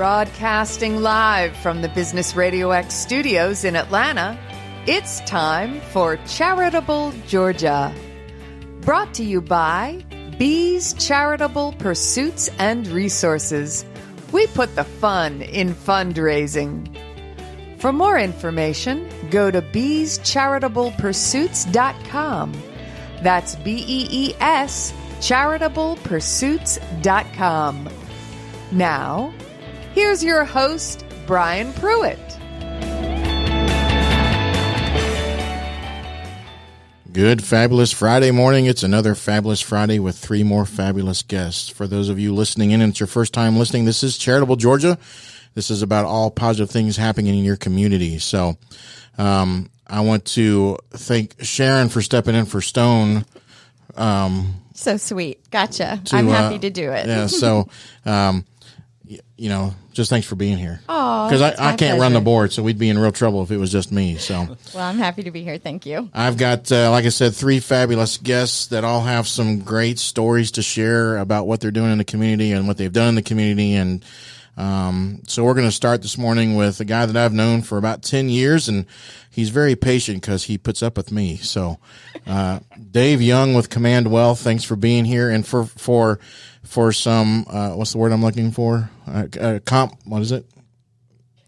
Broadcasting live from the Business RadioX studios in Atlanta, it's time for Charitable Georgia. Brought to you by Bees Charitable Pursuits and Resources. We put the fun in fundraising. For more information, go to beescharitablepursuits.com. That's BEES charitablepursuits.com. Now, here's your host, Brian Pruitt. Good, fabulous Friday morning. It's another fabulous Friday with three more fabulous guests. For those of you listening in and it's your first time listening, this is Charitable Georgia. This is about all positive things happening in your community. So I want to thank Sharon for stepping in for Stone. So sweet. Gotcha. I'm happy to do it. Yeah, so, just thanks for being here. Oh, because I can't run the board, so we'd be in real trouble if it was just me. So, well, I'm happy to be here. Thank you. I've got, like I said, three fabulous guests that all have some great stories to share about what they're doing in the community and what they've done in the community. And so we're going to start this morning with a guy that I've known for about 10 years, and he's very patient because he puts up with me. So, Dave Young with Command Wealth, thanks for being here. And for some, what's the word I'm looking for? What is it?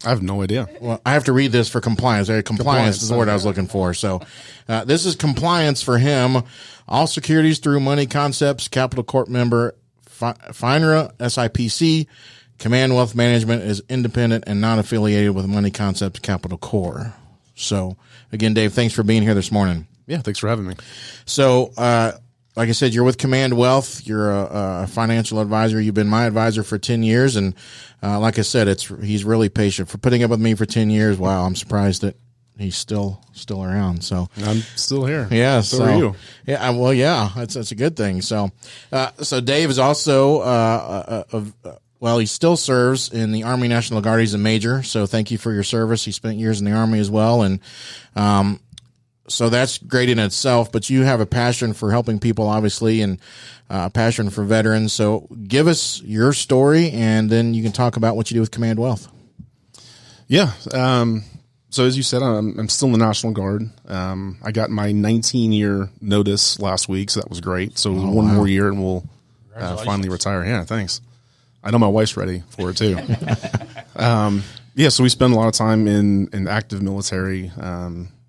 I have no idea. Well, I have to read this for compliance. Compliance is the word I was looking for. So, this is compliance for him. All securities through Money Concepts, Capital Corp member, FINRA, SIPC. Command Wealth Management is independent and not affiliated with Money Concepts Capital Corp. So, again, Dave, thanks for being here this morning. Yeah, thanks for having me. So, like I said, you're with Command Wealth. You're a financial advisor. You've been my advisor for 10 years. And like I said, he's really patient for putting up with me for 10 years. Wow, I'm surprised that he's still around. So I'm still here. Yeah. So are you. Yeah. Well, yeah, that's a good thing. So Dave is also, he still serves in the Army National Guard. He's a major. So thank you for your service. He spent years in the Army as well. And, so that's great in itself, but you have a passion for helping people, obviously, and a passion for veterans. So give us your story, and then you can talk about what you do with Command Wealth. Yeah. So as you said, I'm still in the National Guard. I got my 19-year notice last week, so that was great. So one more year, and we'll finally retire. Yeah, thanks. I know my wife's ready for it, too. Yeah, so we spend a lot of time in active military.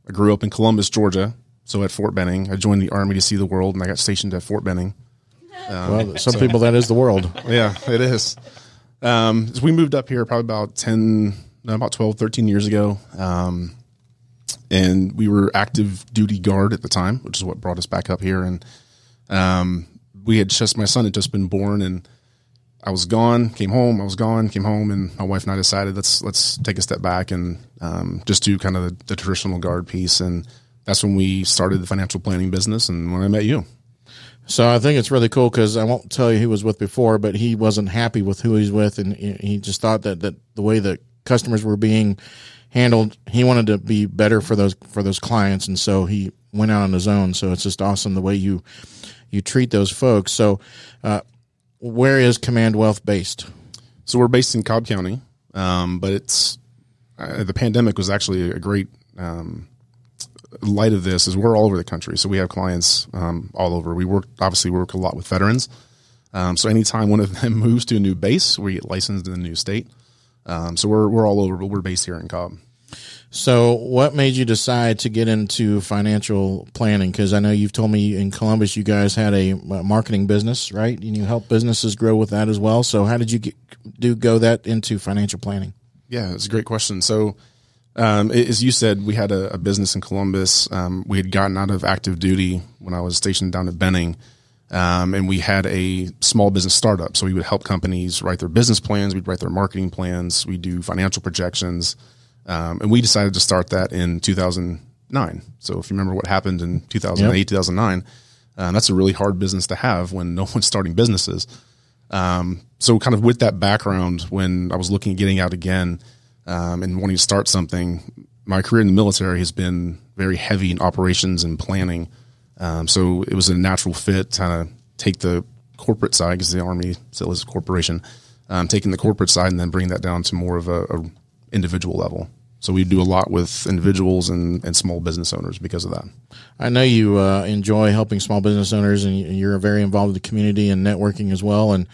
I grew up in Columbus, Georgia, so at Fort Benning. I joined the Army to see the world, and I got stationed at Fort Benning. Some people, that is the world. Yeah, it is. So we moved up here probably about 12, 13 years ago, and we were active duty guard at the time, which is what brought us back up here. And my son had just been born, and I was gone, came home, and my wife and I decided let's take a step back and just do kind of the traditional guard piece. And that's when we started the financial planning business and when I met you. So I think it's really cool because I won't tell you who he was with before, but he wasn't happy with who he's with, and he just thought that the way that customers were being handled, he wanted to be better for those clients, and so he went out on his own. So it's just awesome the way you treat those folks. So where is Command Wealth based? So we're based in Cobb County, but it's the pandemic was actually a great light of this. Is we're all over the country, so we have clients all over. We work a lot with veterans. So anytime one of them moves to a new base, we get licensed in a new state. So we're all over, but we're based here in Cobb. So what made you decide to get into financial planning? Because I know you've told me in Columbus you guys had a marketing business, right? And you help businesses grow with that as well. So how did you go that into financial planning? Yeah, it's a great question. So as you said, we had a business in Columbus. We had gotten out of active duty when I was stationed down at Benning, and we had a small business startup. So we would help companies write their business plans. We'd write their marketing plans. We do financial projections. And we decided to start that in 2009. So if you remember what happened in 2008, 2009, that's a really hard business to have when no one's starting businesses. So kind of with that background, when I was looking at getting out again and wanting to start something, my career in the military has been very heavy in operations and planning. So it was a natural fit to kind of take the corporate side, because the Army still is a corporation, taking the corporate side and then bringing that down to more of a individual level. So we do a lot with individuals and small business owners because of that. I know you enjoy helping small business owners, and you're very involved with the community and networking as well. And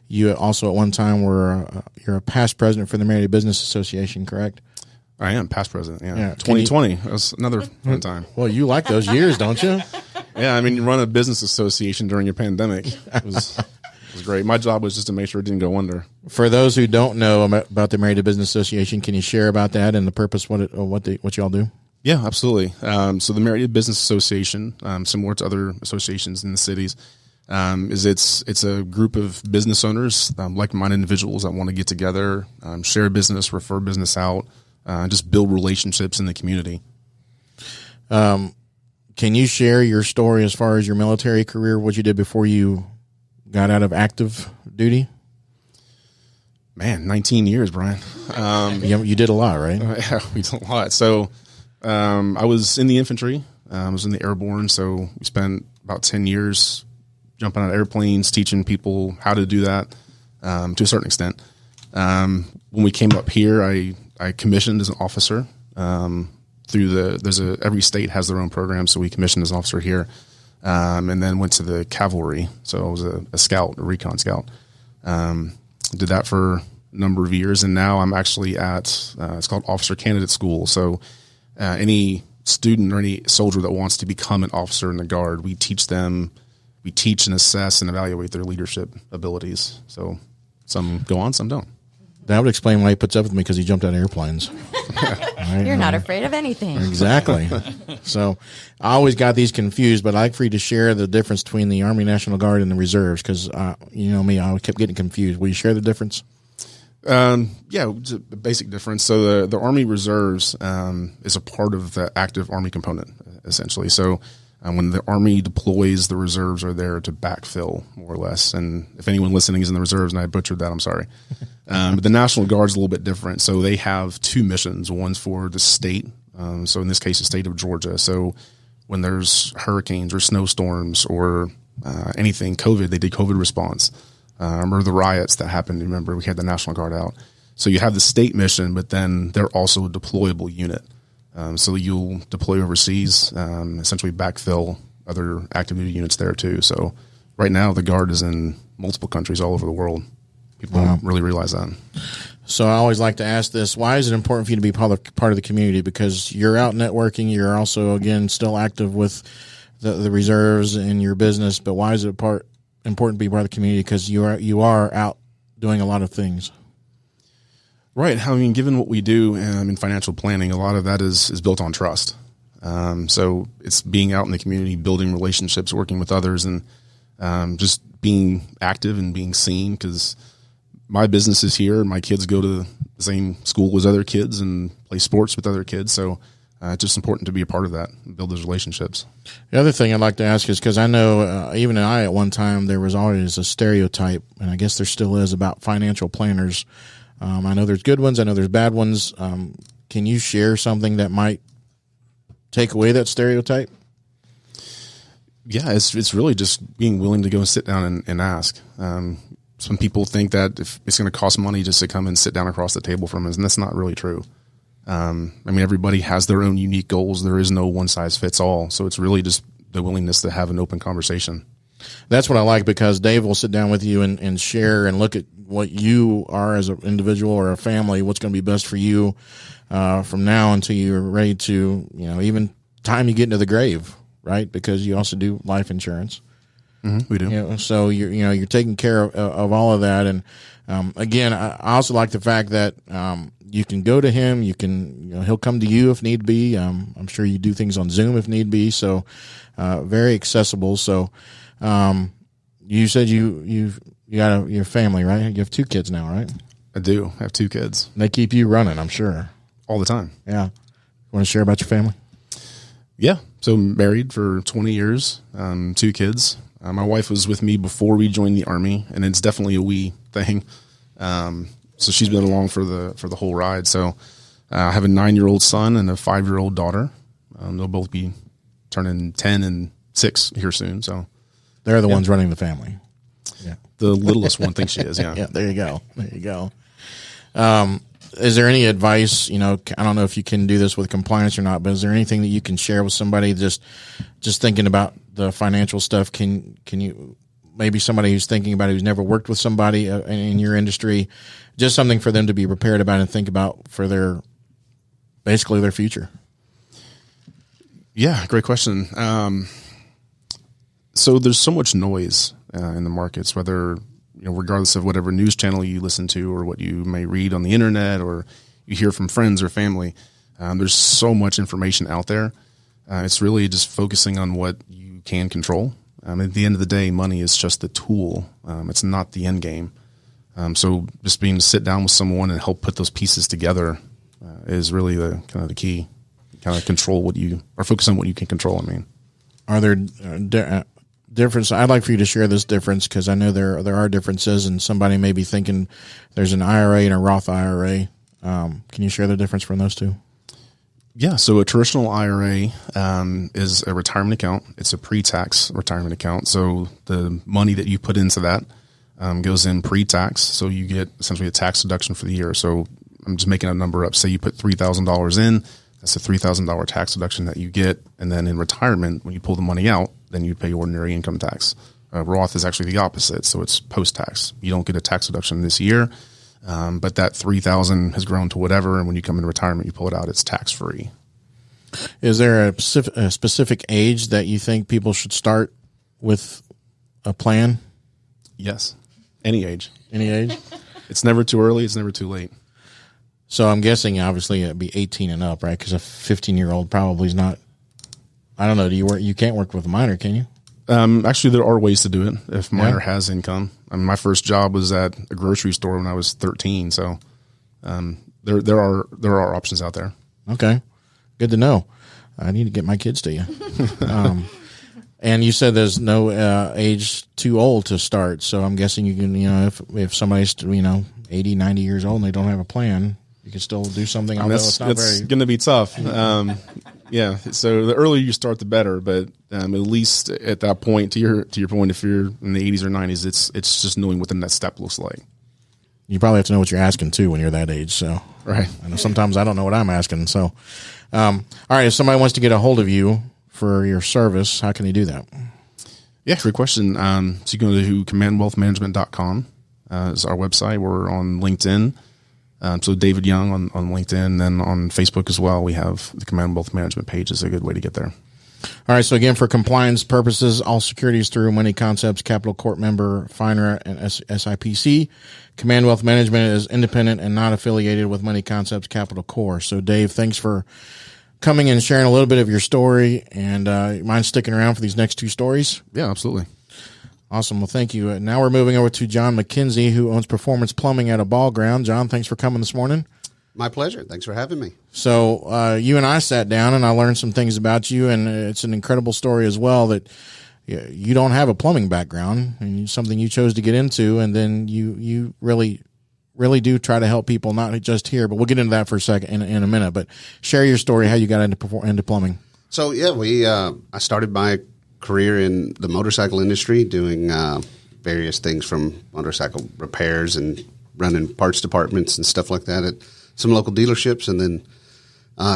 you also at one time you're a past president for the Meridian Business Association, correct? I am past president. Yeah. 2020. That was another fun time. Well, you like those years, don't you? Yeah. I mean, you run a business association during your pandemic. It was great. My job was just to make sure it didn't go under. For those who don't know about the Meridian Business Association, can you share about that and the purpose, what y'all do? Yeah, absolutely. So the Meridian Business Association, similar to other associations in the cities, it's a group of business owners, like-minded individuals that want to get together, share business, refer business out, just build relationships in the community. Can you share your story as far as your military career, what you did before you got out of active duty? Man, 19 years, Brian. You did a lot, right? Yeah, we did a lot. So I was in the infantry. I was in the airborne. So we spent about 10 years jumping out of airplanes, teaching people how to do that to a certain extent. When we came up here, I commissioned as an officer every state has their own program. So we commissioned as an officer here. And then went to the cavalry. So I was a scout, a recon scout. Did that for a number of years. And now I'm actually at, it's called Officer Candidate School. So any student or any soldier that wants to become an officer in the Guard, we teach and assess and evaluate their leadership abilities. So some go on, some don't. That would explain why he puts up with me, because he jumped out of airplanes. Right? You're not afraid of anything. Exactly. So I always got these confused, but I'd like for you to share the difference between the Army National Guard and the Reserves, because you know me, I kept getting confused. Will you share the difference? Yeah, it's a basic difference. So the Army Reserves is a part of the active Army component, essentially. So when the Army deploys, the reserves are there to backfill, more or less. And if anyone listening is in the reserves and I butchered that, I'm sorry. But the National Guard is a little bit different. So they have two missions. One's for the state. So in this case, the state of Georgia. So when there's hurricanes or snowstorms or anything COVID, they did COVID response. Or the riots that happened. Remember, we had the National Guard out. So you have the state mission, but then they're also a deployable unit. So you'll deploy overseas, essentially backfill other active duty units there too. So right now the Guard is in multiple countries all over the world. People don't really realize that. So I always like to ask this: why is it important for you to be part of the community? Because you're out networking, you're also again still active with the reserves in your business. But why is it important to be part of the community? Because you are out doing a lot of things. Right. I mean, given what we do in financial planning, a lot of that is built on trust. So it's being out in the community, building relationships, working with others, and just being active and being seen, because my business is here. My kids go to the same school as other kids and play sports with other kids. So it's just important to be a part of that and build those relationships. The other thing I'd like to ask is, because I know even at one time there was always a stereotype, and I guess there still is, about financial planners. I know there's good ones. I know there's bad ones. Can you share something that might take away that stereotype? Yeah, it's really just being willing to go and sit down and ask. Some people think that if it's going to cost money just to come and sit down across the table from us, and that's not really true. I mean, everybody has their own unique goals. There is no one size fits all. So it's really just the willingness to have an open conversation. That's what I like, because Dave will sit down with you and share and look at what you are as an individual or a family, what's going to be best for you from now until you're ready to, even time you get into the grave, right? Because you also do life insurance. Mm-hmm, we do. So you're taking care of all of that. And again, I also like the fact that you can go to him. You can, he'll come to you if need be. I'm sure you do things on Zoom if need be. So very accessible. So you said you got your family, right? You have 2 kids now, right? I do. I have 2 kids. They keep you running, I'm sure. All the time. Yeah. Want to share about your family? Yeah. So married for 20 years, 2 kids. My wife was with me before we joined the Army, and it's definitely a we thing. So she's been along for the whole ride. So I have a 9-year-old son and a 5-year-old daughter. They'll both be turning 10 and 6 here soon. So they're the ones running the family. Yeah. the littlest one thinks she is. Yeah. Yeah. There you go. There you go. Is there any advice, I don't know if you can do this with compliance or not, but is there anything that you can share with somebody just thinking about the financial stuff? Can you, maybe somebody who's thinking about it, who's never worked with somebody in your industry, just something for them to be prepared about and think about for basically their future? Yeah, great question. So there's so much noise in the markets, whether, regardless of whatever news channel you listen to or what you may read on the internet or you hear from friends or family. There's so much information out there. It's really just focusing on what you can control. At the end of the day, money is just the tool. It's not the end game. So just being to sit down with someone and help put those pieces together is really the kind of the key. Kind of control or focus on what you can control. Are there difference? I'd like for you to share this difference because I know there are differences, and somebody may be thinking there's an IRA and a Roth IRA. Can you share the difference from those two? Yeah. So a traditional IRA is a retirement account. It's a pre-tax retirement account. So the money that you put into that goes in pre-tax. So you get essentially a tax deduction for the year. So I'm just making a number up. Say you put $3,000 in. That's a $3,000 tax deduction that you get. And then in retirement, when you pull the money out, then you pay ordinary income tax. Roth is actually the opposite. So it's post-tax. You don't get a tax deduction this year, but that $3,000 has grown to whatever. And when you come into retirement, you pull it out, it's tax-free. Is there a specific age that you think people should start with a plan? Yes. Any age. Any age? It's never too early. It's never too late. So I'm guessing, obviously, it'd be 18 and up, right? Because a 15-year-old probably is not. I don't know. Do you work? You can't work with a minor, can you? Actually, there are ways to do it if minor has income. My first job was at a grocery store when I was 13. So there are options out there. Okay, good to know. I need to get my kids to you. And you said there's no age too old to start. So I'm guessing you can, if somebody's 80, 90 years old and they don't have a plan, you can still do something. It's going to be tough. Yeah. So the earlier you start, the better. But at least at that point, to your point, if you're in the 80s or 90s, it's just knowing what the next step looks like. You probably have to know what you're asking too when you're that age. So right. I know sometimes I don't know what I'm asking. So, all right. If somebody wants to get a hold of you for your service, how can they do that? Yeah, great question. So you can go to commandwealthmanagement.com. Is our website. We're on LinkedIn. So David Young on LinkedIn, then on Facebook as well. We have the Command Wealth Management page is a good way to get there. All right. So again, for compliance purposes, all securities through Money Concepts, Capital Corp member, FINRA, and SIPC. Command Wealth Management is independent and not affiliated with Money Concepts, Capital Corp. So Dave, thanks for coming and sharing a little bit of your story, and you mind sticking around for these next two stories? Yeah, absolutely. Awesome. Well, thank you. Now we're moving over to Jon MacKenzie, who owns Performance Plumbing at a Ball Ground. John, thanks for coming this morning. My pleasure. Thanks for having me. So you and I sat down, and I learned some things about you, and it's an incredible story as well that you don't have a plumbing background, and something you chose to get into, and then you really do try to help people, not just here, but we'll get into that for a second in a minute. But share your story, how you got into plumbing. So, yeah, I started my career in the motorcycle industry doing various things from motorcycle repairs and running parts departments and stuff like that at some local dealerships, and then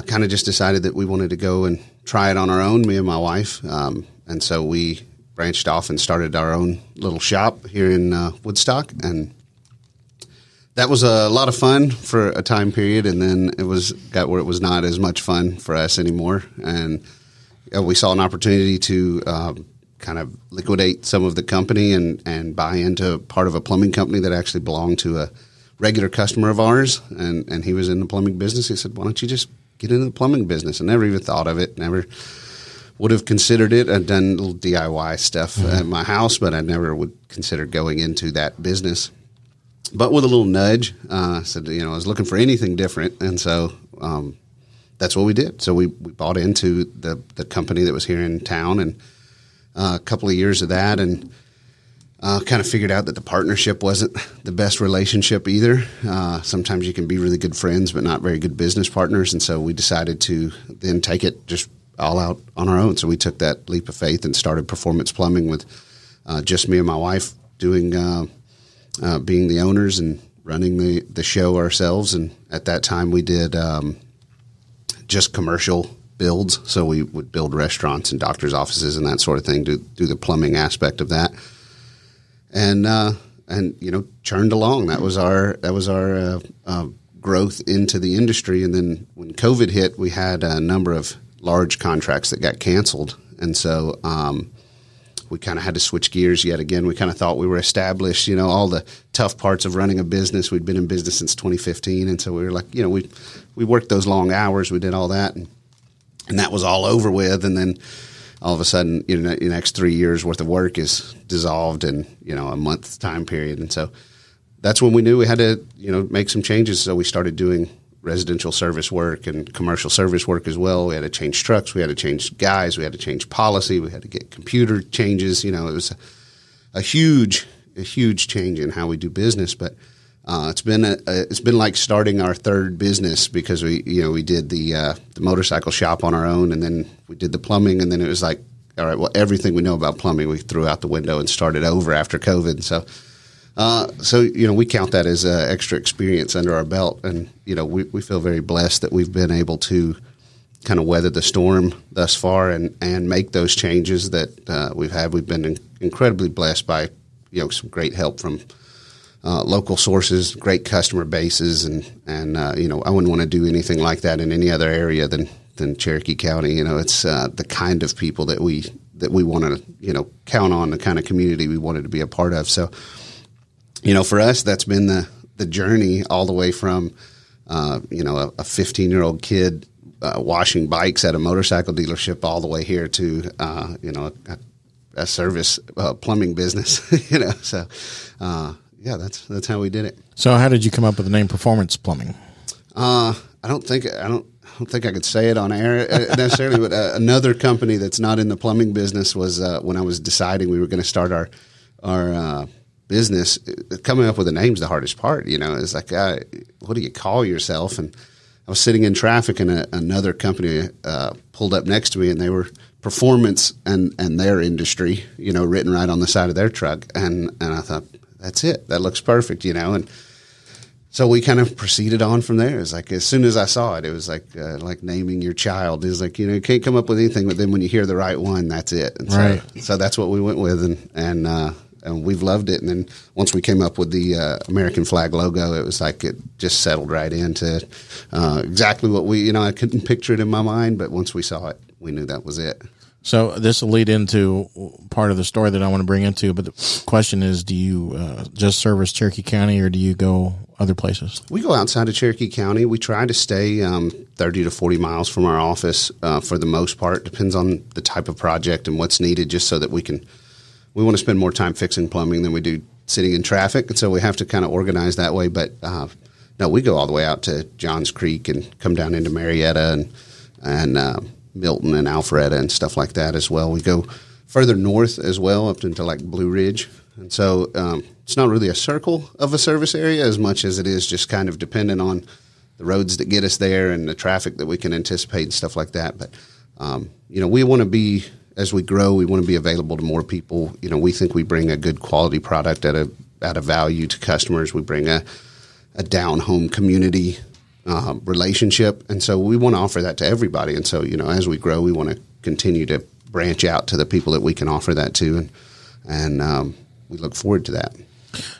kind of just decided that we wanted to go and try it on our own, me and my wife. And so we branched off and started our own little shop here in Woodstock, and that was a lot of fun for a time period, and then it got where it was not as much fun for us anymore, and we saw an opportunity to kind of liquidate some of the company and buy into part of a plumbing company that actually belonged to a regular customer of ours, and he was in the plumbing business. He said, "Why don't you just get into the plumbing business?" I never even thought of it, never would have considered it. I'd done little DIY stuff at my house, but I never would consider going into that business. But with a little nudge, I said, I was looking for anything different, and so that's what we did. So we bought into the company that was here in town, and a couple of years of that, and kind of figured out that the partnership wasn't the best relationship either. Sometimes you can be really good friends, but not very good business partners, and so we decided to then take it just all out on our own. So we took that leap of faith and started Performance Plumbing with just me and my wife doing being the owners and running the show ourselves. And at that time, we did just commercial builds. So we would build restaurants and doctors' offices and that sort of thing, do the plumbing aspect of that. And churned along. That was our growth into the industry. And then when COVID hit, we had a number of large contracts that got canceled. And so we kind of had to switch gears yet again. We kind of thought we were established, all the tough parts of running a business. We'd been in business since 2015. And so we were like, we worked those long hours. We did all that. And that was all over with. And then all of a sudden, your next 3 years worth of work is dissolved in, a month's time period. And so that's when we knew we had to, make some changes. So we started doing residential service work and commercial service work as well. We had to change trucks. We had to change guys. We had to change policy. We had to get computer changes. It was a huge change in how we do business. But it's been like starting our third business, because we did the motorcycle shop on our own, and then we did the plumbing, and then it was like, all right, well, everything we know about plumbing we threw out the window and started over after COVID. So we count that as extra experience under our belt, and we feel very blessed that we've been able to kind of weather the storm thus far and make those changes that we've had. We've been incredibly blessed by some great help from local sources, great customer bases, and I wouldn't want to do anything like that in any other area than Cherokee County. It's the kind of people that we want to count on, the kind of community we wanted to be a part of. So for us, that's been the journey all the way from a 15-year-old kid washing bikes at a motorcycle dealership all the way here to a service plumbing business. So. Yeah, that's how we did it. So, how did you come up with the name Performance Plumbing? I don't think I could say it on air necessarily, but another company that's not in the plumbing business was when I was deciding we were going to start our business. Coming up with a name's the hardest part. It's like, what do you call yourself? And I was sitting in traffic, and another company pulled up next to me, and they were Performance and their industry, written right on the side of their truck, and I thought, that's it. That looks perfect, and so we kind of proceeded on from there. It's like, as soon as I saw it, it was like naming your child. It's like, you can't come up with anything, but then when you hear the right one, that's it. And right. So that's what we went with, and we've loved it. And then once we came up with the American flag logo, it was like it just settled right into exactly what I couldn't picture it in my mind, but once we saw it, we knew that was it. So this will lead into part of the story that I want to bring into, but the question is, do you just service Cherokee County, or do you go other places? We go outside of Cherokee County. We try to stay 30 to 40 miles from our office for the most part. Depends on the type of project and what's needed, just so that we want to spend more time fixing plumbing than we do sitting in traffic, and so we have to kind of organize that way. But no, we go all the way out to Johns Creek and come down into Marietta and Milton and Alpharetta and stuff like that as well. We go further north as well, up into like Blue Ridge. And so it's not really a circle of a service area as much as it is just kind of dependent on the roads that get us there and the traffic that we can anticipate and stuff like that. But, we want to be, as we grow, we want to be available to more people. We think we bring a good quality product at a value to customers. We bring a down-home community relationship. And so we want to offer that to everybody. And so, as we grow, we want to continue to branch out to the people that we can offer that to. And we look forward to that.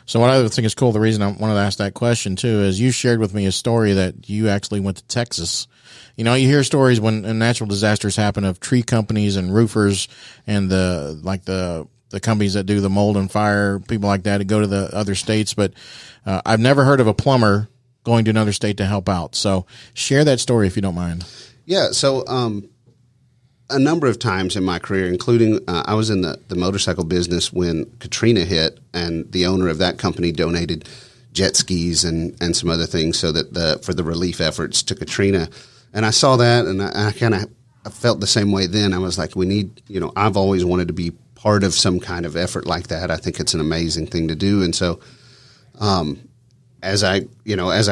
So what I think is cool, the reason I wanted to ask that question too, is you shared with me a story that you actually went to Texas. You hear stories when natural disasters happen of tree companies and roofers and the companies that do the mold and fire, people like that, to go to the other states. But I've never heard of a plumber going to another state to help out. So share that story if you don't mind. Yeah. So a number of times in my career, including I was in the motorcycle business when Katrina hit, and the owner of that company donated jet skis and some other things so that for the relief efforts to Katrina. And I saw that, and I kind of felt the same way then. I was like, we need, I've always wanted to be part of some kind of effort like that. I think it's an amazing thing to do. And so as I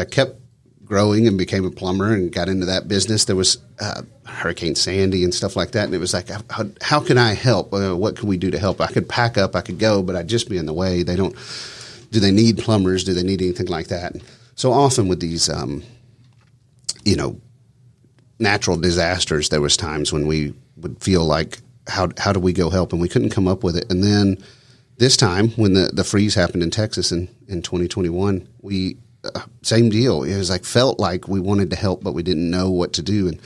kept growing and became a plumber and got into that business, there was Hurricane Sandy and stuff like that. And it was like, how can I help? What can we do to help? I could pack up, I could go, but I'd just be in the way. Do they need plumbers? Do they need anything like that? So often with these, natural disasters, there was times when we would feel like, how do we go help? And we couldn't come up with it. And then this time when the freeze happened in Texas in 2021, we, same deal. It was felt like we wanted to help, but we didn't know what to do. And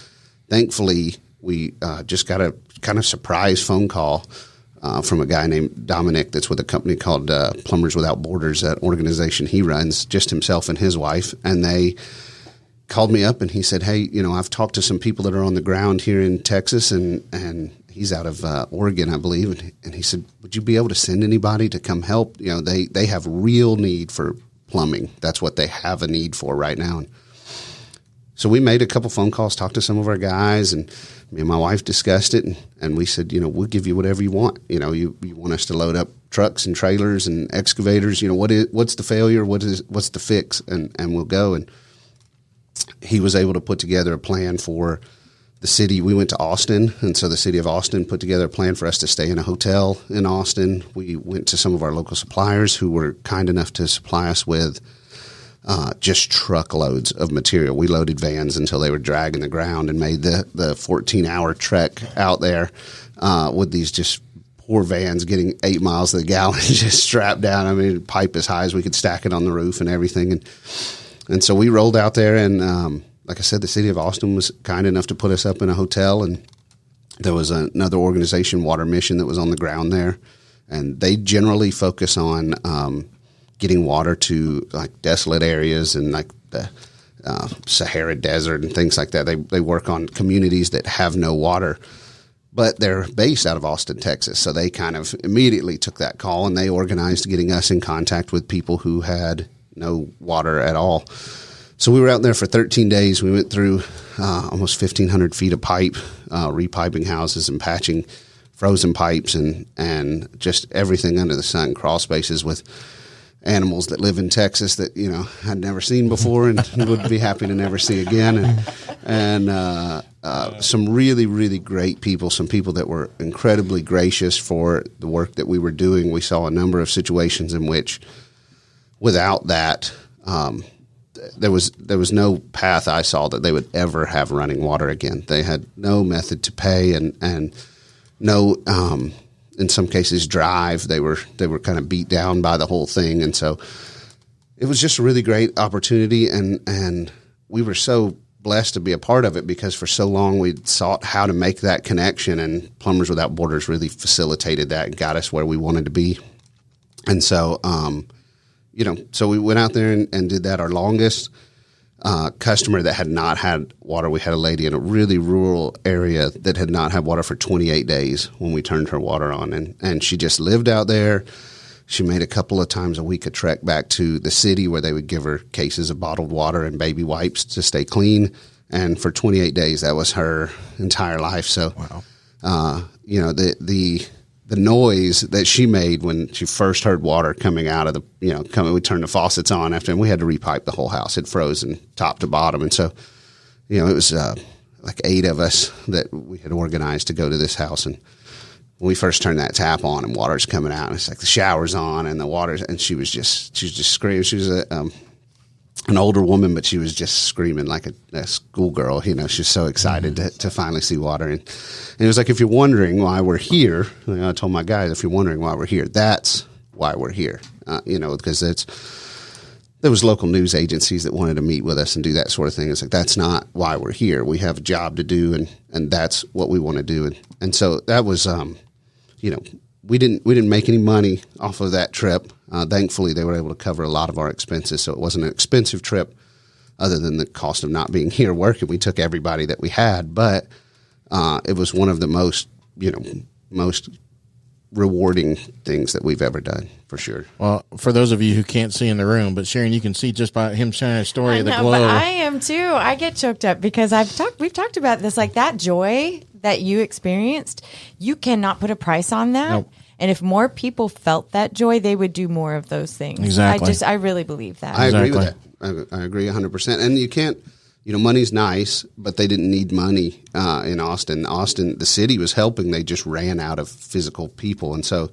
thankfully we just got a kind of surprise phone call from a guy named Dominic that's with a company called Plumbers Without Borders, that organization he runs, just himself and his wife. And they called me up and he said, hey, I've talked to some people that are on the ground here in Texas, and he's out of Oregon, I believe. And he said, would you be able to send anybody to come help? They have real need for plumbing. That's what they have a need for right now. And so we made a couple phone calls, talked to some of our guys, and me and my wife discussed it. And we said, we'll give you whatever you want. You want us to load up trucks and trailers and excavators. What's the failure? What's the fix? And we'll go. And he was able to put together a plan for the city. We went to Austin, and so the city of Austin put together a plan for us to stay in a hotel in Austin. We went to some of our local suppliers who were kind enough to supply us with just truckloads of material. We loaded vans until they were dragging the ground and made the 14-hour trek out there with these just poor vans getting 8 miles to the gallon just strapped down. I mean, pipe as high as we could stack it on the roof and everything. And so we rolled out there, and like I said, the city of Austin was kind enough to put us up in a hotel, and there was another organization, Water Mission, that was on the ground there, and they generally focus on getting water to desolate areas and the Sahara Desert and things like that. They work on communities that have no water, but they're based out of Austin, Texas, so they kind of immediately took that call, and they organized getting us in contact with people who had no water at all. So we were out there for 13 days. We went through almost 1,500 feet of pipe, repiping houses and patching frozen pipes and just everything under the sun, crawl spaces with animals that live in Texas that, I'd never seen before and would be happy to never see again. And some really, really great people, some people that were incredibly gracious for the work that we were doing. We saw a number of situations in which without that, there was no path I saw that they would ever have running water again. They had no method to pay and no, in some cases, drive. They were kind of beat down by the whole thing, and so it was just a really great opportunity. And we were so blessed to be a part of it because for so long we'd sought how to make that connection, and Plumbers Without Borders really facilitated that and got us where we wanted to be. And so, so we went out there and did that. Our longest customer that had not had water, we had a lady in a really rural area that had not had water for 28 days when we turned her water on. And she just lived out there. She made a couple of times a week a trek back to the city where they would give her cases of bottled water and baby wipes to stay clean. And for 28 days, that was her entire life. So, wow. The noise that she made when she first heard water coming out of we turned the faucets on after, and we had to repipe the whole house. It frozen top to bottom. And so, it was 8 of us that we had organized to go to this house. And when we first turned that tap on and water's coming out, and it's like the shower's on and the water's, and she was just screaming. She was an older woman, but she was just screaming like a schoolgirl. She's so excited to finally see water. And it was like, if you're wondering why we're here, I told my guys, if you're wondering why we're here, that's why we're here. Because there was local news agencies that wanted to meet with us and do that sort of thing. It's like, that's not why we're here. We have a job to do, and that's what we want to do. And so that was, we didn't make any money off of that trip. Thankfully, they were able to cover a lot of our expenses, so it wasn't an expensive trip other than the cost of not being here working. We took everybody that we had, but it was one of the most rewarding things that we've ever done, for sure. Well, for those of you who can't see in the room, but Sharon, you can see just by him sharing a story of the glow. But I am too. I get choked up because we've talked about this, like that joy that you experienced. You cannot put a price on that. Nope. And if more people felt that joy, they would do more of those things. Exactly. I really believe that. I agree with that. I agree 100%. And you can't money's nice, but they didn't need money in Austin. Austin, the city was helping. They just ran out of physical people. And so,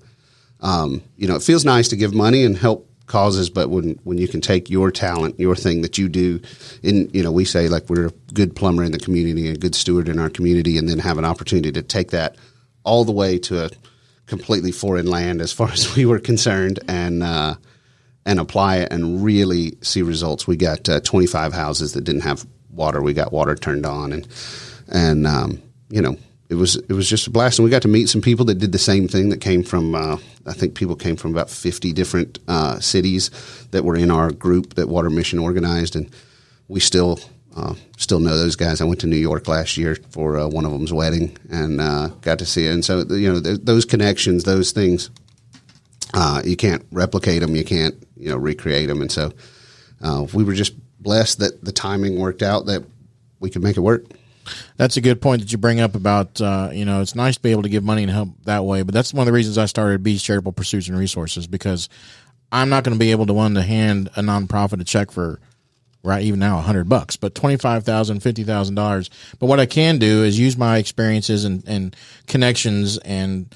it feels nice to give money and help causes, but when you can take your talent, your thing that you do, we say like we're a good plumber in the community, a good steward in our community, and then have an opportunity to take that all the way to a completely foreign land as far as we were concerned, and apply it and really see results. We got 25 houses that didn't have water. We got water turned on, and it was just a blast. And we got to meet some people that did the same thing, that came from, I think people came from about 50 different cities that were in our group that Water Mission organized. And we still know those guys. I went to New York last year for one of them's wedding, and got to see it. And so, those connections, those things, you can't replicate them. You can't, recreate them. And so we were just blessed that the timing worked out, that we could make it work. That's a good point that you bring up about, it's nice to be able to give money and help that way. But that's one of the reasons I started Bees Charitable Pursuits and Resources, because I'm not going to be able to hand a nonprofit a check for right even now $100, but $25,000, $50,000. But what I can do is use my experiences and connections and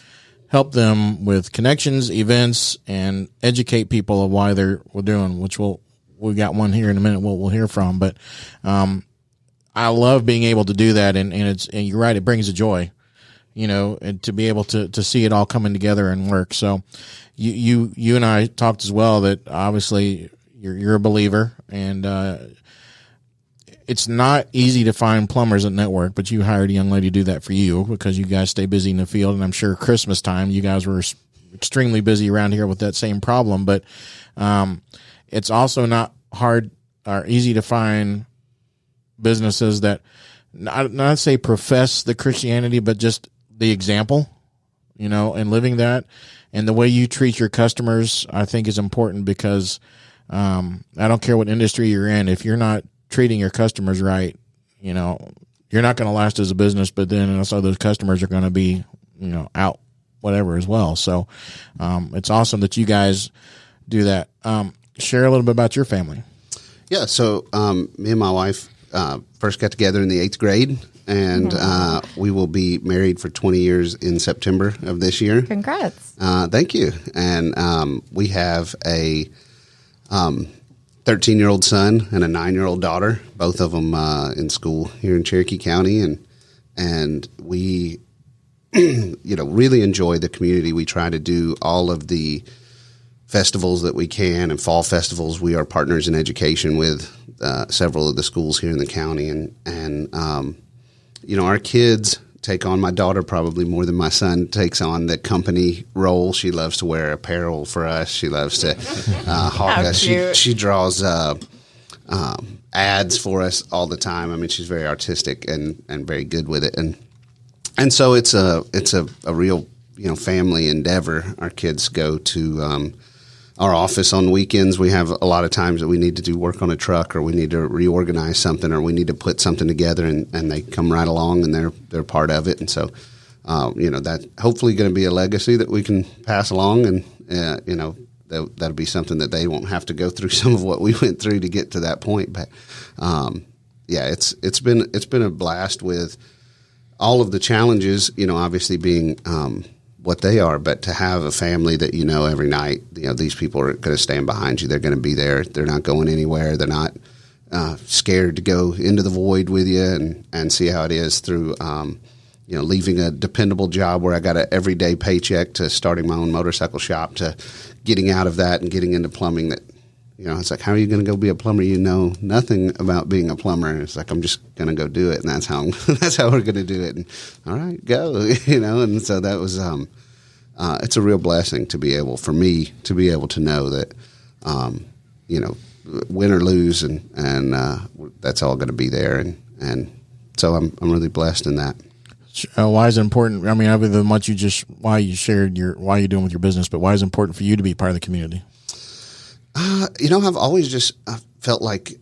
help them with connections, events, and educate people of why we're doing, which we got one here in a minute we'll hear from. But I love being able to do that, and you're right, it brings a joy, and to be able to see it all coming together and work. So you and I talked as well that obviously you're a believer, and it's not easy to find plumbers at Network, but you hired a young lady to do that for you because you guys stay busy in the field, and I'm sure Christmas time you guys were extremely busy around here with that same problem. But it's also not hard or easy to find businesses that not say profess the Christianity, but just the example, and living that, and the way you treat your customers, I think is important, because I don't care what industry you're in. If you're not treating your customers right, you're not going to last as a business, but then also those customers are going to be, out whatever as well. So, it's awesome that you guys do that. Share a little bit about your family. Yeah. So, me and my wife, first got together in the 8th grade, and we will be married for 20 years in September of this year. Congrats. Thank you. And we have a 13-year-old son and a 9-year-old daughter, both of them in school here in Cherokee County. And we, really enjoy the community. We try to do all of the festivals that we can, and fall festivals. We are partners in education with several of the schools here in the county, and our kids take on, my daughter probably more than my son takes on the company role. She loves to wear apparel for us. She loves to hawk us. She draws ads for us all the time. I mean, she's very artistic and very good with it, and so it's a real family endeavor. Our kids go to our office on weekends. We have a lot of times that we need to do work on a truck, or we need to reorganize something, or we need to put something together, and they come right along, and they're part of it. And so, that hopefully going to be a legacy that we can pass along, and that'll be something that they won't have to go through some of what we went through to get to that point. But it's been a blast with all of the challenges. Obviously being what they are, but to have a family that every night, these people are going to stand behind you. They're going to be there. They're not going anywhere. They're not scared to go into the void with you and see how it is through, leaving a dependable job where I got an everyday paycheck, to starting my own motorcycle shop, to getting out of that and getting into plumbing. That, it's like, how are you going to go be a plumber? You know nothing about being a plumber. And it's like, I'm just going to go do it. And that's how we're going to do it. And all right, go, and so that was, it's a real blessing to be able to know that, win or lose, and that's all going to be there. And so I'm really blessed in that. Why is it important? I mean, other than why you shared why you're doing with your business, but why is it important for you to be part of the community? I've always just felt like,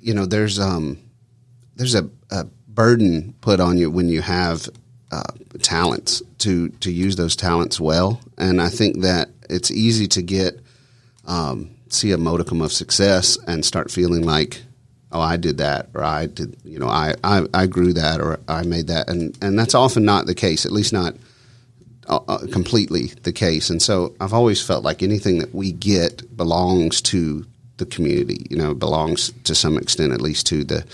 there's a burden put on you when you have talents to use those talents well. And I think that it's easy to see a modicum of success and start feeling like, oh, I did that, or I did, I grew that, or I made that. And that's often not the case, at least not completely the case. And so I've always felt like anything that we get belongs to the community, belongs to some extent, at least to the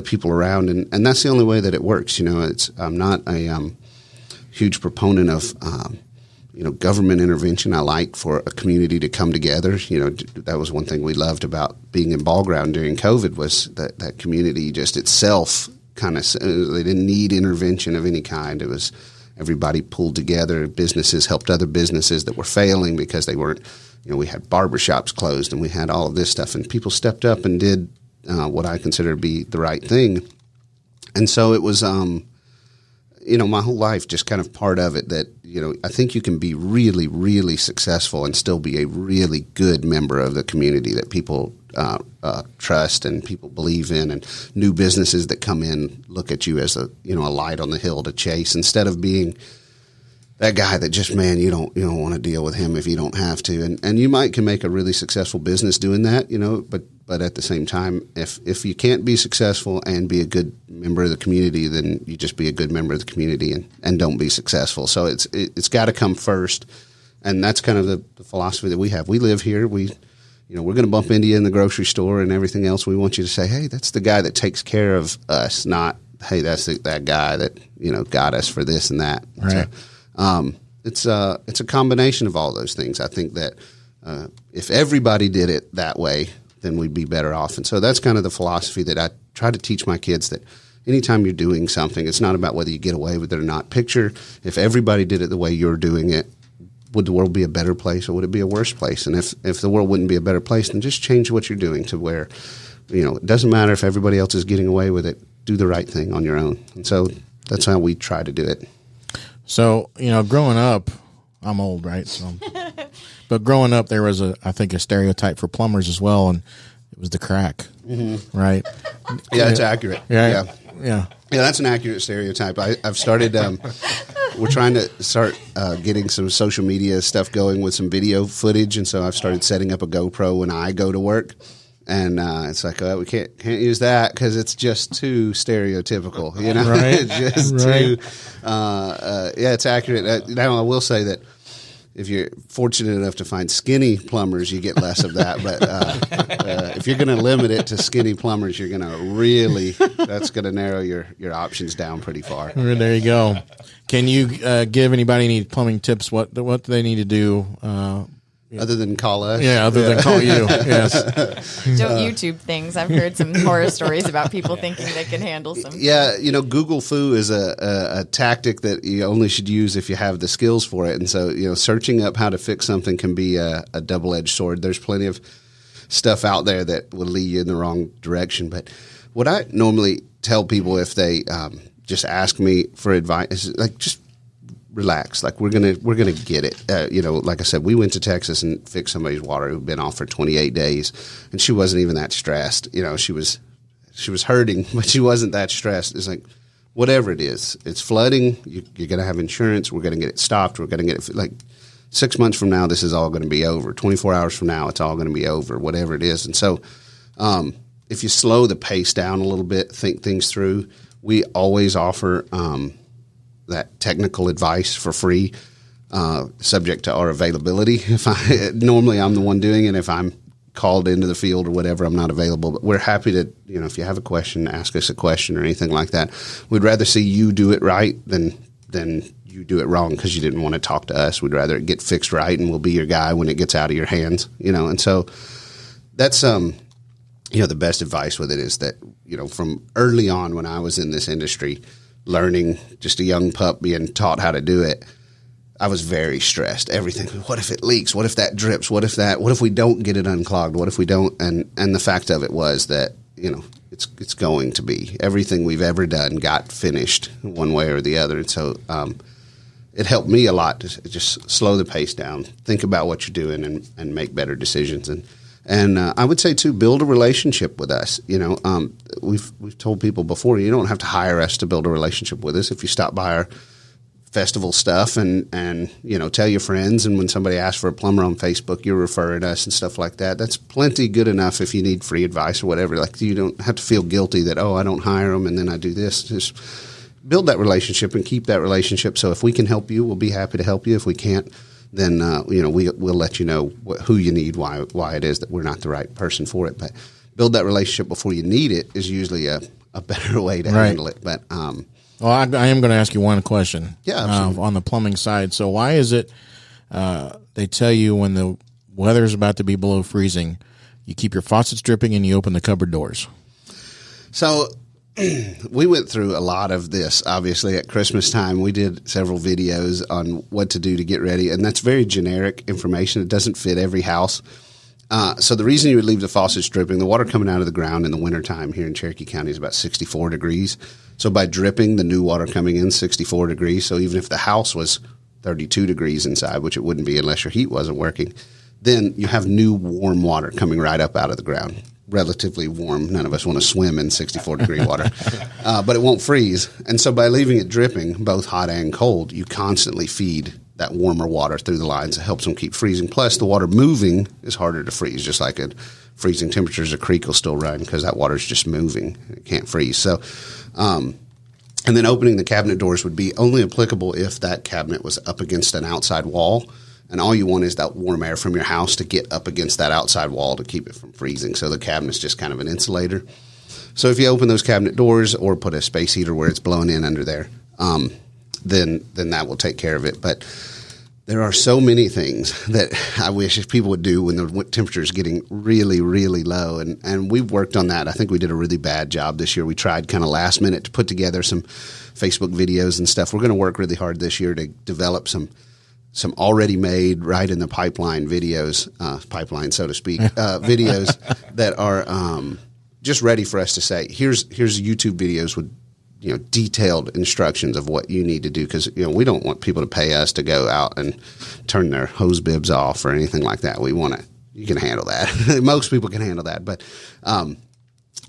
people around. And that's the only way that it works. I'm not a huge proponent of, government intervention. I like for a community to come together. That was one thing we loved about being in Ball Ground during COVID, was that community just itself kind of, they didn't need intervention of any kind. It was everybody pulled together. Businesses helped other businesses that were failing because they weren't, we had barbershops closed and we had all of this stuff, and people stepped up and did what I consider to be the right thing. And so it was, my whole life, just kind of part of it, that, I think you can be really, really successful and still be a really good member of the community that people trust and people believe in, and new businesses that come in look at you as a light on the hill to chase, instead of being that guy that just, man, you don't want to deal with him if you don't have to. And you can make a really successful business doing that, but at the same time, if you can't be successful and be a good member of the community, then you just be a good member of the community and don't be successful. So it's got to come first. And that's kind of the philosophy that we have. We live here. We're going to bump into you in the grocery store and everything else. We want you to say, hey, that's the guy that takes care of us, not, hey, that's that guy that, got us for this and that. Right. So, it's a combination of all those things. I think that if everybody did it that way, then we'd be better off. And so that's kind of the philosophy that I try to teach my kids, that anytime you're doing something, it's not about whether you get away with it or not. Picture if everybody did it the way you're doing it, would the world be a better place or would it be a worse place? And if the world wouldn't be a better place, then just change what you're doing to where, it doesn't matter if everybody else is getting away with it. Do the right thing on your own. And so that's how we try to do it. So, growing up, I'm old, right? So, but growing up, there was I think a stereotype for plumbers as well, and it was the crack, right? Yeah, it's accurate. Yeah. Yeah, that's an accurate stereotype. I've started, we're trying to start getting some social media stuff going with some video footage, and so I've started setting up a GoPro when I go to work. And it's like, we can't use that because it's just too stereotypical, Right. It's just too, it's accurate. Now, I will say that if you're fortunate enough to find skinny plumbers, you get less of that. But if you're going to limit it to skinny plumbers, you're going to that's going to narrow your options down pretty far. There you go. Can you give anybody any plumbing tips? What do they need to do? Other than call us? Yeah, other than call you. Yes. Don't YouTube things. I've heard some horror stories about people thinking they can handle some. Yeah, Google Foo is a tactic that you only should use if you have the skills for it. And so, searching up how to fix something can be a double-edged sword. There's plenty of stuff out there that will lead you in the wrong direction. But what I normally tell people if they just ask me for advice is, like, just relax. Like, we're gonna get it. Like I said, we went to Texas and fixed somebody's water who'd been off for 28 days, and she wasn't even that stressed. She was hurting, but she wasn't that stressed. It's like, whatever it is, it's flooding. You're gonna have insurance. We're gonna get it stopped. We're gonna get it. Like 6 months from now, this is all gonna be over. 24 hours from now, it's all gonna be over. Whatever it is, and so if you slow the pace down a little bit, think things through. We always offer that technical advice for free, subject to our availability. Normally I'm the one doing it. If I'm called into the field or whatever, I'm not available, but we're happy to, if you have a question, ask us a question or anything like that. We'd rather see you do it right than you do it wrong because you didn't want to talk to us. We'd rather it get fixed right, and we'll be your guy when it gets out of your hands, and so that's, the best advice with it is that, from early on when I was in this industry, learning, just a young pup being taught how to do it, I was very stressed. Everything. What if it leaks? What if that drips? What if we don't get it unclogged? What if we don't? And the fact of it was that, it's going to be. Everything we've ever done got finished one way or the other. And so it helped me a lot to just slow the pace down, think about what you're doing, and make better decisions. And I would say, too, build a relationship with us. We've told people before, you don't have to hire us to build a relationship with us. If you stop by our festival stuff and tell your friends. And when somebody asks for a plumber on Facebook, you're referring us and stuff like that. That's plenty good enough if you need free advice or whatever. Like, you don't have to feel guilty that, I don't hire them and then I do this. Just build that relationship and keep that relationship. So if we can help you, we'll be happy to help you. If we can't, then, we'll let you know who you need, why it is that we're not the right person for it. But build that relationship before you need it is usually a better way to handle it. But, well, I am going to ask you one question. Yeah, on the plumbing side. So why is it they tell you when the weather's about to be below freezing, you keep your faucets dripping and you open the cupboard doors? So we went through a lot of this, obviously, at Christmas time. We did several videos on what to do to get ready, and that's very generic information. It doesn't fit every house. So the reason you would leave the faucets dripping, the water coming out of the ground in the wintertime here in Cherokee County is about 64 degrees. So by dripping, the new water coming in 64 degrees. So even if the house was 32 degrees inside, which it wouldn't be unless your heat wasn't working, then you have new warm water coming right up out of the ground. Relatively warm. None of us want to swim in 64-degree water, but it won't freeze. And so by leaving it dripping, both hot and cold, you constantly feed that warmer water through the lines. It helps them keep freezing. Plus, the water moving is harder to freeze. Just like at freezing temperatures, a creek will still run because that water is just moving. It can't freeze. So, and then opening the cabinet doors would be only applicable if that cabinet was up against an outside wall. And all you want is that warm air from your house to get up against that outside wall to keep it from freezing. So the cabinet's just kind of an insulator. So if you open those cabinet doors or put a space heater where it's blowing in under there, then that will take care of it. But there are so many things that I wish people would do when the temperature is getting really, really low. And we've worked on that. I think we did a really bad job this year. We tried kind of last minute to put together some Facebook videos and stuff. We're going to work really hard this year to develop some already made, right in the pipeline videos, pipeline, so to speak, videos that are just ready for us to say, here's YouTube videos with, detailed instructions of what you need to do. Because, we don't want people to pay us to go out and turn their hose bibs off or anything like that. You can handle that. Most people can handle that. But I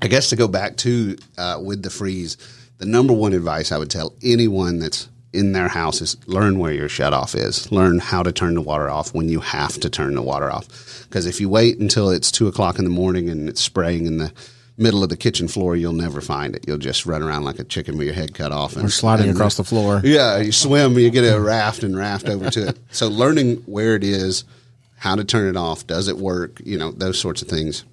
guess to go back to with the freeze, the number one advice I would tell anyone that's in their house is learn where your shutoff is. Learn how to turn the water off when you have to turn the water off. Because if you wait until it's 2:00 in the morning and it's spraying in the middle of the kitchen floor, you'll never find it. You'll just run around like a chicken with your head cut off. Or sliding across the floor. Yeah, you swim, you get a raft over to it. So learning where it is, how to turn it off, does it work, those sorts of things.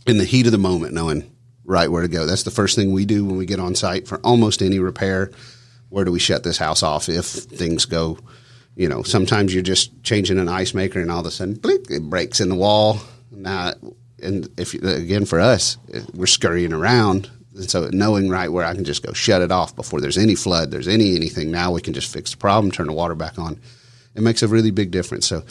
In the heat of the moment, knowing right where to go. That's the first thing we do when we get on site for almost any repair. Where do we shut this house off if things go, sometimes you're just changing an ice maker and all of a sudden, blink, it breaks in the wall. And again, for us, we're scurrying around. And so knowing right where I can just go shut it off before there's any flood, there's anything, now we can just fix the problem, turn the water back on. It makes a really big difference. So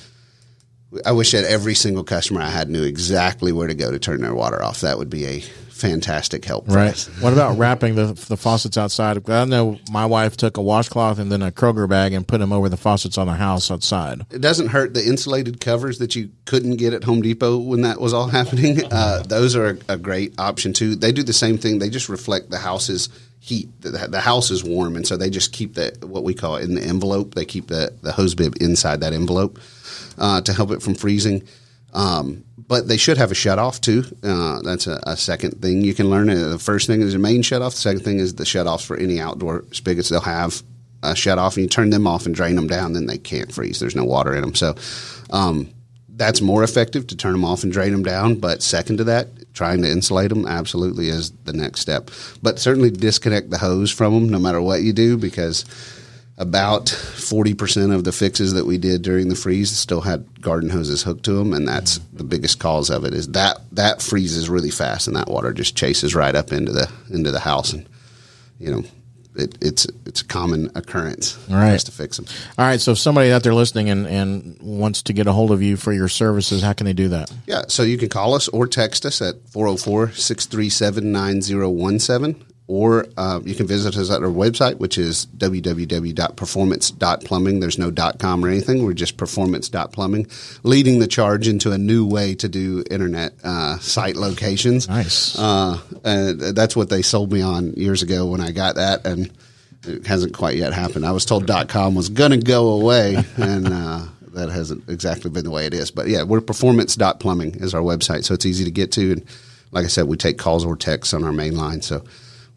I wish that every single customer I had knew exactly where to go to turn their water off. That would be a fantastic help for us. What about wrapping the faucets outside? I know my wife took a washcloth and then a Kroger bag and put them over the faucets on the house outside. It doesn't hurt. The insulated covers that you couldn't get at Home Depot when that was all happening, those are a great option too. They do the same thing. They just reflect the house's heat. The house is warm, and so they just keep what we call in the envelope. They keep the hose bib inside that envelope to help it from freezing. But they should have a shutoff too. That's a second thing you can learn. The first thing is the main shutoff. The second thing is the shutoffs for any outdoor spigots. They'll have a shutoff, and you turn them off and drain them down, then they can't freeze. There's no water in them. So that's more effective to turn them off and drain them down. But second to that, trying to insulate them absolutely is the next step. But certainly disconnect the hose from them no matter what you do, because about 40% of the fixes that we did during the freeze still had garden hoses hooked to them, and that's the biggest cause of it. Is that freezes really fast, and that water just chases right up into the house, and it's a common occurrence for us to fix them. All right, so if somebody out there listening and wants to get a hold of you for your services, how can they do that? Yeah, so you can call us or text us at 404-637-9017. Or you can visit us at our website, which is www.performance.plumbing. There's no .com or anything. We're just performance.plumbing, leading the charge into a new way to do internet site locations. Nice. And that's what they sold me on years ago when I got that. And it hasn't quite yet happened. I was told .com was going to go away, and that hasn't exactly been the way it is. But yeah, we're performance.plumbing is our website, so it's easy to get to. And like I said, we take calls or texts on our main line, so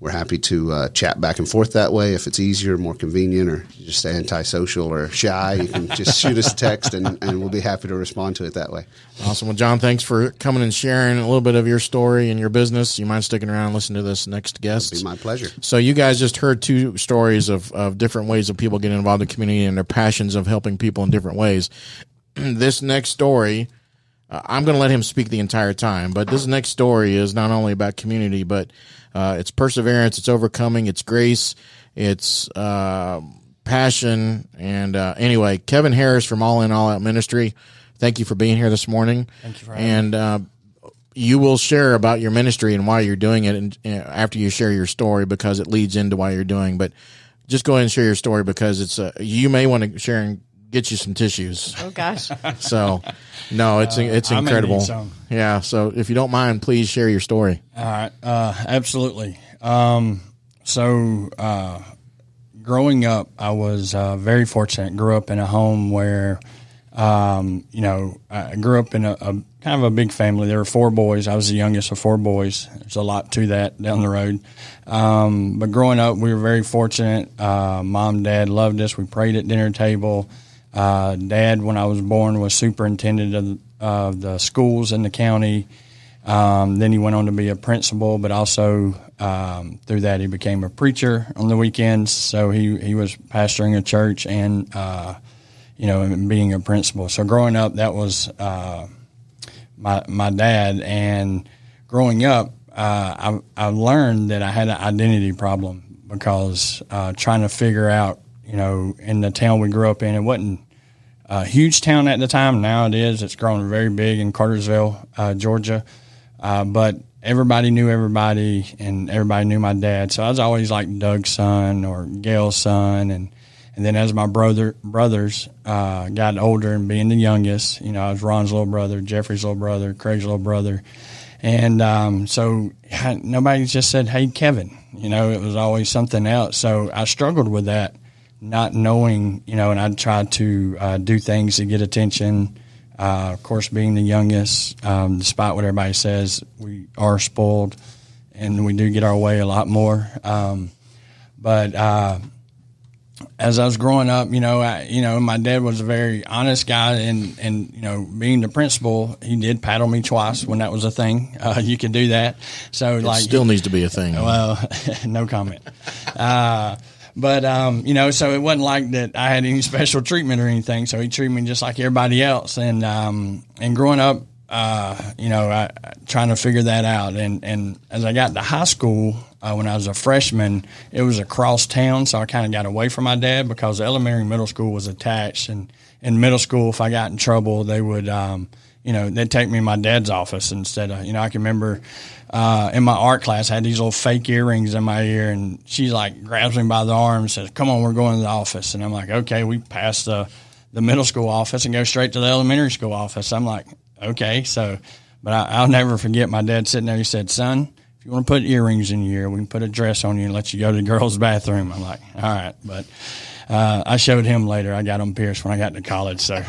we're happy to chat back and forth that way. If it's easier, more convenient, or you're just antisocial or shy, you can just shoot us a text, and we'll be happy to respond to it that way. Awesome. Well, Jon, thanks for coming and sharing a little bit of your story and your business. You mind sticking around and listening to this next guest? It'll be my pleasure. So you guys just heard 2 stories of different ways of people getting involved in the community and their passions of helping people in different ways. This next story, I'm going to let him speak the entire time, but this next story is not only about community, but it's perseverance, it's overcoming, it's grace, it's passion. And anyway, Kevin Harris from All In, All Out Ministry, thank you for being here this morning. Thank you for having me. And you will share about your ministry and why you're doing it and after you share your story, because it leads into why you're doing. But just go ahead and share your story, because it's you may want to share and get you some tissues. Oh gosh. So no, it's incredible. Yeah. So if you don't mind, please share your story. All right. Absolutely. Growing up, I was very fortunate. Grew up in a home where, I grew up in a kind of a big family. There were 4 boys. I was the youngest of 4 boys. There's a lot to that down the road. But growing up, we were very fortunate. Mom and Dad loved us. We prayed at dinner table. Dad, when I was born, was superintendent of the schools in the county. Then he went on to be a principal, but also through that he became a preacher on the weekends. So he was pastoring a church and being a principal. So growing up, that was my dad. And growing up, I learned that I had an identity problem, because trying to figure out, in the town we grew up in, it wasn't a huge town at the time. Now it is. It's grown very big in Cartersville, Georgia. But everybody knew everybody, and everybody knew my dad. So I was always like Doug's son or Gail's son. And then as my brothers got older, and being the youngest, I was Ron's little brother, Jeffrey's little brother, Craig's little brother. And so nobody just said, "Hey, Kevin." It was always something else. So I struggled with that, not knowing, and I'd try to do things to get attention. Of course, being the youngest, despite what everybody says, we are spoiled, and we do get our way a lot more. But as I was growing up, my dad was a very honest guy, and being the principal, he did paddle me twice when that was a thing. You could do that. So it still needs to be a thing. Well, no comment. But so it wasn't like that I had any special treatment or anything. So he treated me just like everybody else. And growing up, I trying to figure that out. And as I got to high school, when I was a freshman, it was across town. So I kind of got away from my dad, because the elementary and middle school was attached. And in middle school, if I got in trouble, they would, they'd take me in my dad's office instead of, I can remember, in my art class, I had these little fake earrings in my ear, and she grabs me by the arm and says, "Come on, we're going to the office." And I'm like, okay. We passed the middle school office and go straight to the elementary school office. I'm like, okay. So, but I'll never forget my dad sitting there. He said, "Son, if you want to put earrings in your ear, we can put a dress on you and let you go to the girls' bathroom." I'm like, all right. But I showed him later. I got them pierced when I got to college. So,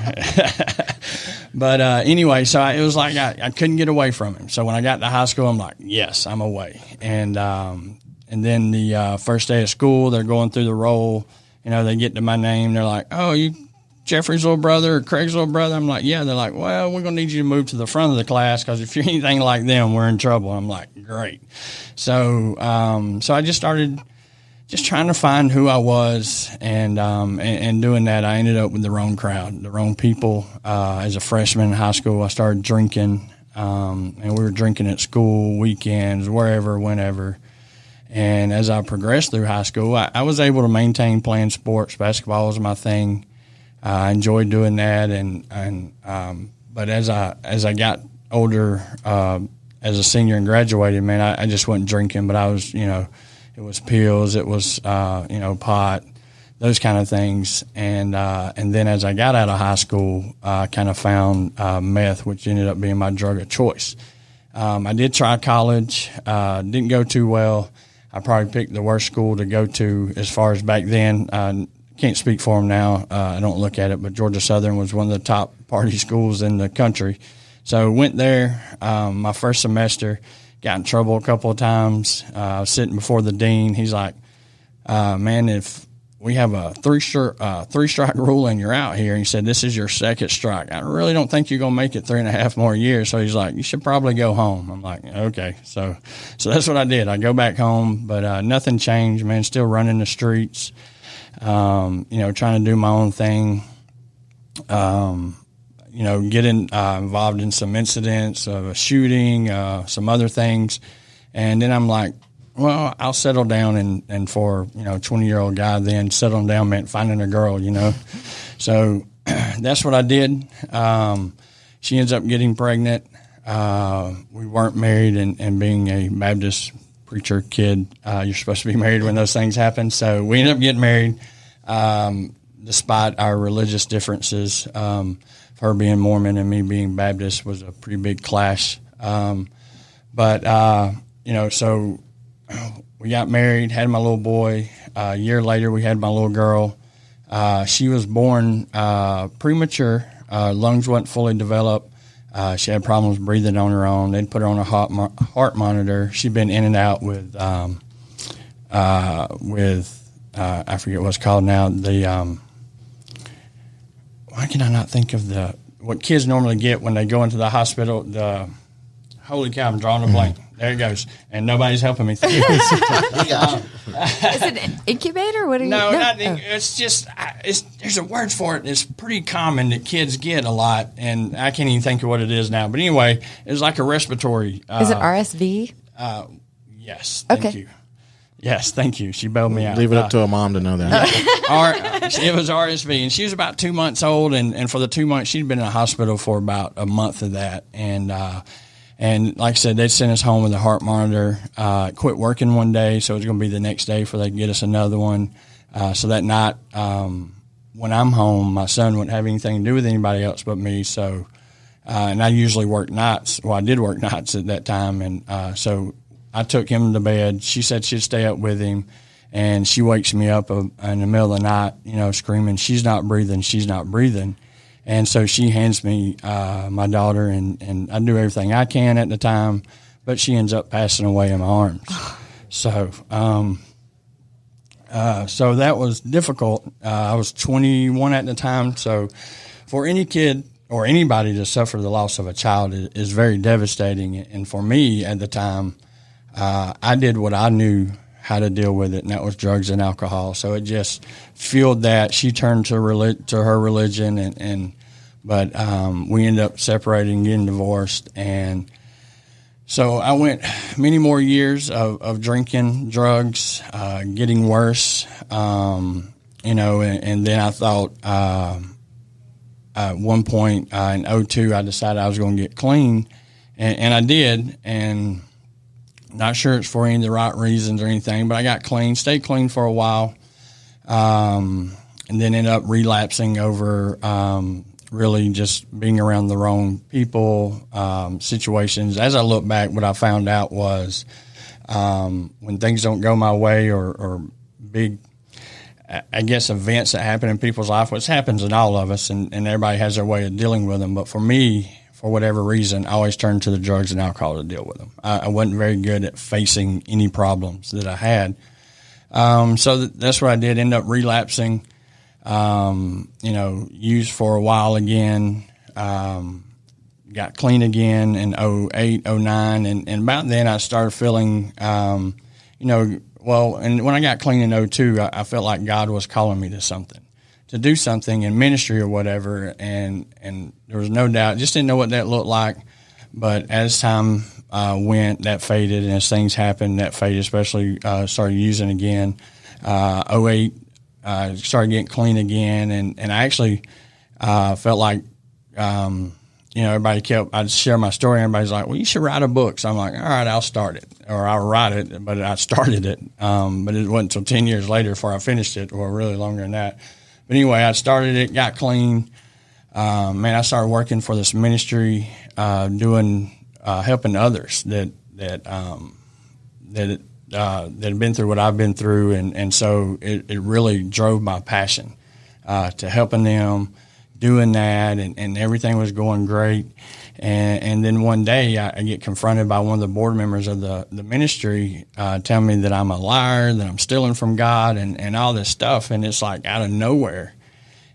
but anyway, so it was like I couldn't get away from him. So when I got to high school, I'm like, yes, I'm away. And then the first day of school, they're going through the roll. They get to my name. They're like, "Oh, you Jeffrey's little brother or Craig's little brother?" I'm like, "Yeah." They're like, "Well, we're going to need you to move to the front of the class, because if you're anything like them, we're in trouble." I'm like, "Great." So I just started trying to find who I was, and doing that, I ended up with the wrong crowd, the wrong people. As a freshman in high school, I started drinking, and we were drinking at school, weekends, wherever, whenever. And as I progressed through high school, I was able to maintain playing sports. Basketball was my thing. I enjoyed doing that, but as I got older, as a senior and graduated, man, I just wasn't drinking, but I was, it was pills, it was, pot, those kind of things. And then as I got out of high school, I kind of found meth, which ended up being my drug of choice. I did try college, didn't go too well. I probably picked the worst school to go to as far as back then. Can't speak for them now. I don't look at it, but Georgia Southern was one of the top party schools in the country. So went there my first semester, got in trouble a couple of times. I was sitting before the dean. He's like, man, if we have a three-strike rule and you're out here, and he said, this is your second strike. I really don't think you're going to make it 3.5 more years. So he's like, you should probably go home. I'm like, okay. So that's what I did. I go back home, but nothing changed, man. Still running the streets, trying to do my own thing. Getting involved in some incidents of a shooting, some other things. And then I'm like, well, I'll settle down. And for, a 20-year-old guy then, settling down meant finding a girl, So that's what I did. She ends up getting pregnant. We weren't married, and being a Baptist preacher kid, you're supposed to be married when those things happen. So we ended up getting married despite our religious differences. Her being Mormon and me being Baptist was a pretty big clash. So we got married, had my little boy. A year later, we had my little girl. She was born premature. Lungs wasn't fully developed. She had problems breathing on her own. They'd put her on a heart monitor. She'd been in and out with I forget what it's called now, why can I not think of what kids normally get when they go into the hospital? Holy cow, I'm drawing a blank. There it goes. And nobody's helping me. Is it an incubator? What are you? No, not it's just, there's a word for it. It's pretty common that kids get a lot, and I can't even think of what it is now. But anyway, it's like a respiratory. Is it RSV? Yes. Thank you. Yes, thank you. She bailed me out. Leave it up to a mom to know that. It was RSV, and she was about 2 months old, and for the 2 months, she'd been in the hospital for about a month of that. And like I said, they'd sent us home with a heart monitor. Quit working one day, so it was going to be the next day before they could get us another one. So that night, when I'm home, my son wouldn't have anything to do with anybody else but me. So, and I usually work nights. Well, I did work nights at that time, and so I took him to bed. She said she'd stay up with him, and she wakes me up in the middle of the night, screaming, she's not breathing, she's not breathing. And so she hands me my daughter, and I do everything I can at the time, but she ends up passing away in my arms. So that was difficult. I was 21 at the time, so for any kid or anybody to suffer the loss of a child is very devastating. And for me at the time, I did what I knew how to deal with it, and that was drugs and alcohol. So it just fueled that. She turned to her religion, but we ended up separating, getting divorced, and so I went many more years of drinking, drugs, getting worse, and then I thought at one point in 2002 I decided I was going to get clean, and I did, and not sure it's for any of the right reasons or anything, but I got clean, stayed clean for a while, and then ended up relapsing over really just being around the wrong people, situations. As I look back, what I found out was when things don't go my way or big, I guess, events that happen in people's life, which happens in all of us, and everybody has their way of dealing with them. But for me, for whatever reason, I always turned to the drugs and alcohol to deal with them. I wasn't very good at facing any problems that I had. So that's what I did, end up relapsing, used for a while again, got clean again in 2008, 2009. And about then I started feeling, and when I got clean in 2002, I felt like God was calling me to do something in ministry or whatever, and there was no doubt, just didn't know what that looked like. But as time went, that faded, and as things happened, that faded, especially started using again. 2008, started getting clean again, and I actually felt like, everybody I'd share my story, and everybody's like, well, you should write a book. So I'm like, all right, I'll start it, or I'll write it, but I started it. But it wasn't until 10 years later before I finished it, or really longer than that. But anyway, I started it, got clean. I started working for this ministry, doing helping others that that had been through what I've been through, and so it really drove my passion to helping them, doing that, and everything was going great. And then one day I get confronted by one of the board members of the ministry telling me that I'm a liar, that I'm stealing from God, and all this stuff, and it's like out of nowhere.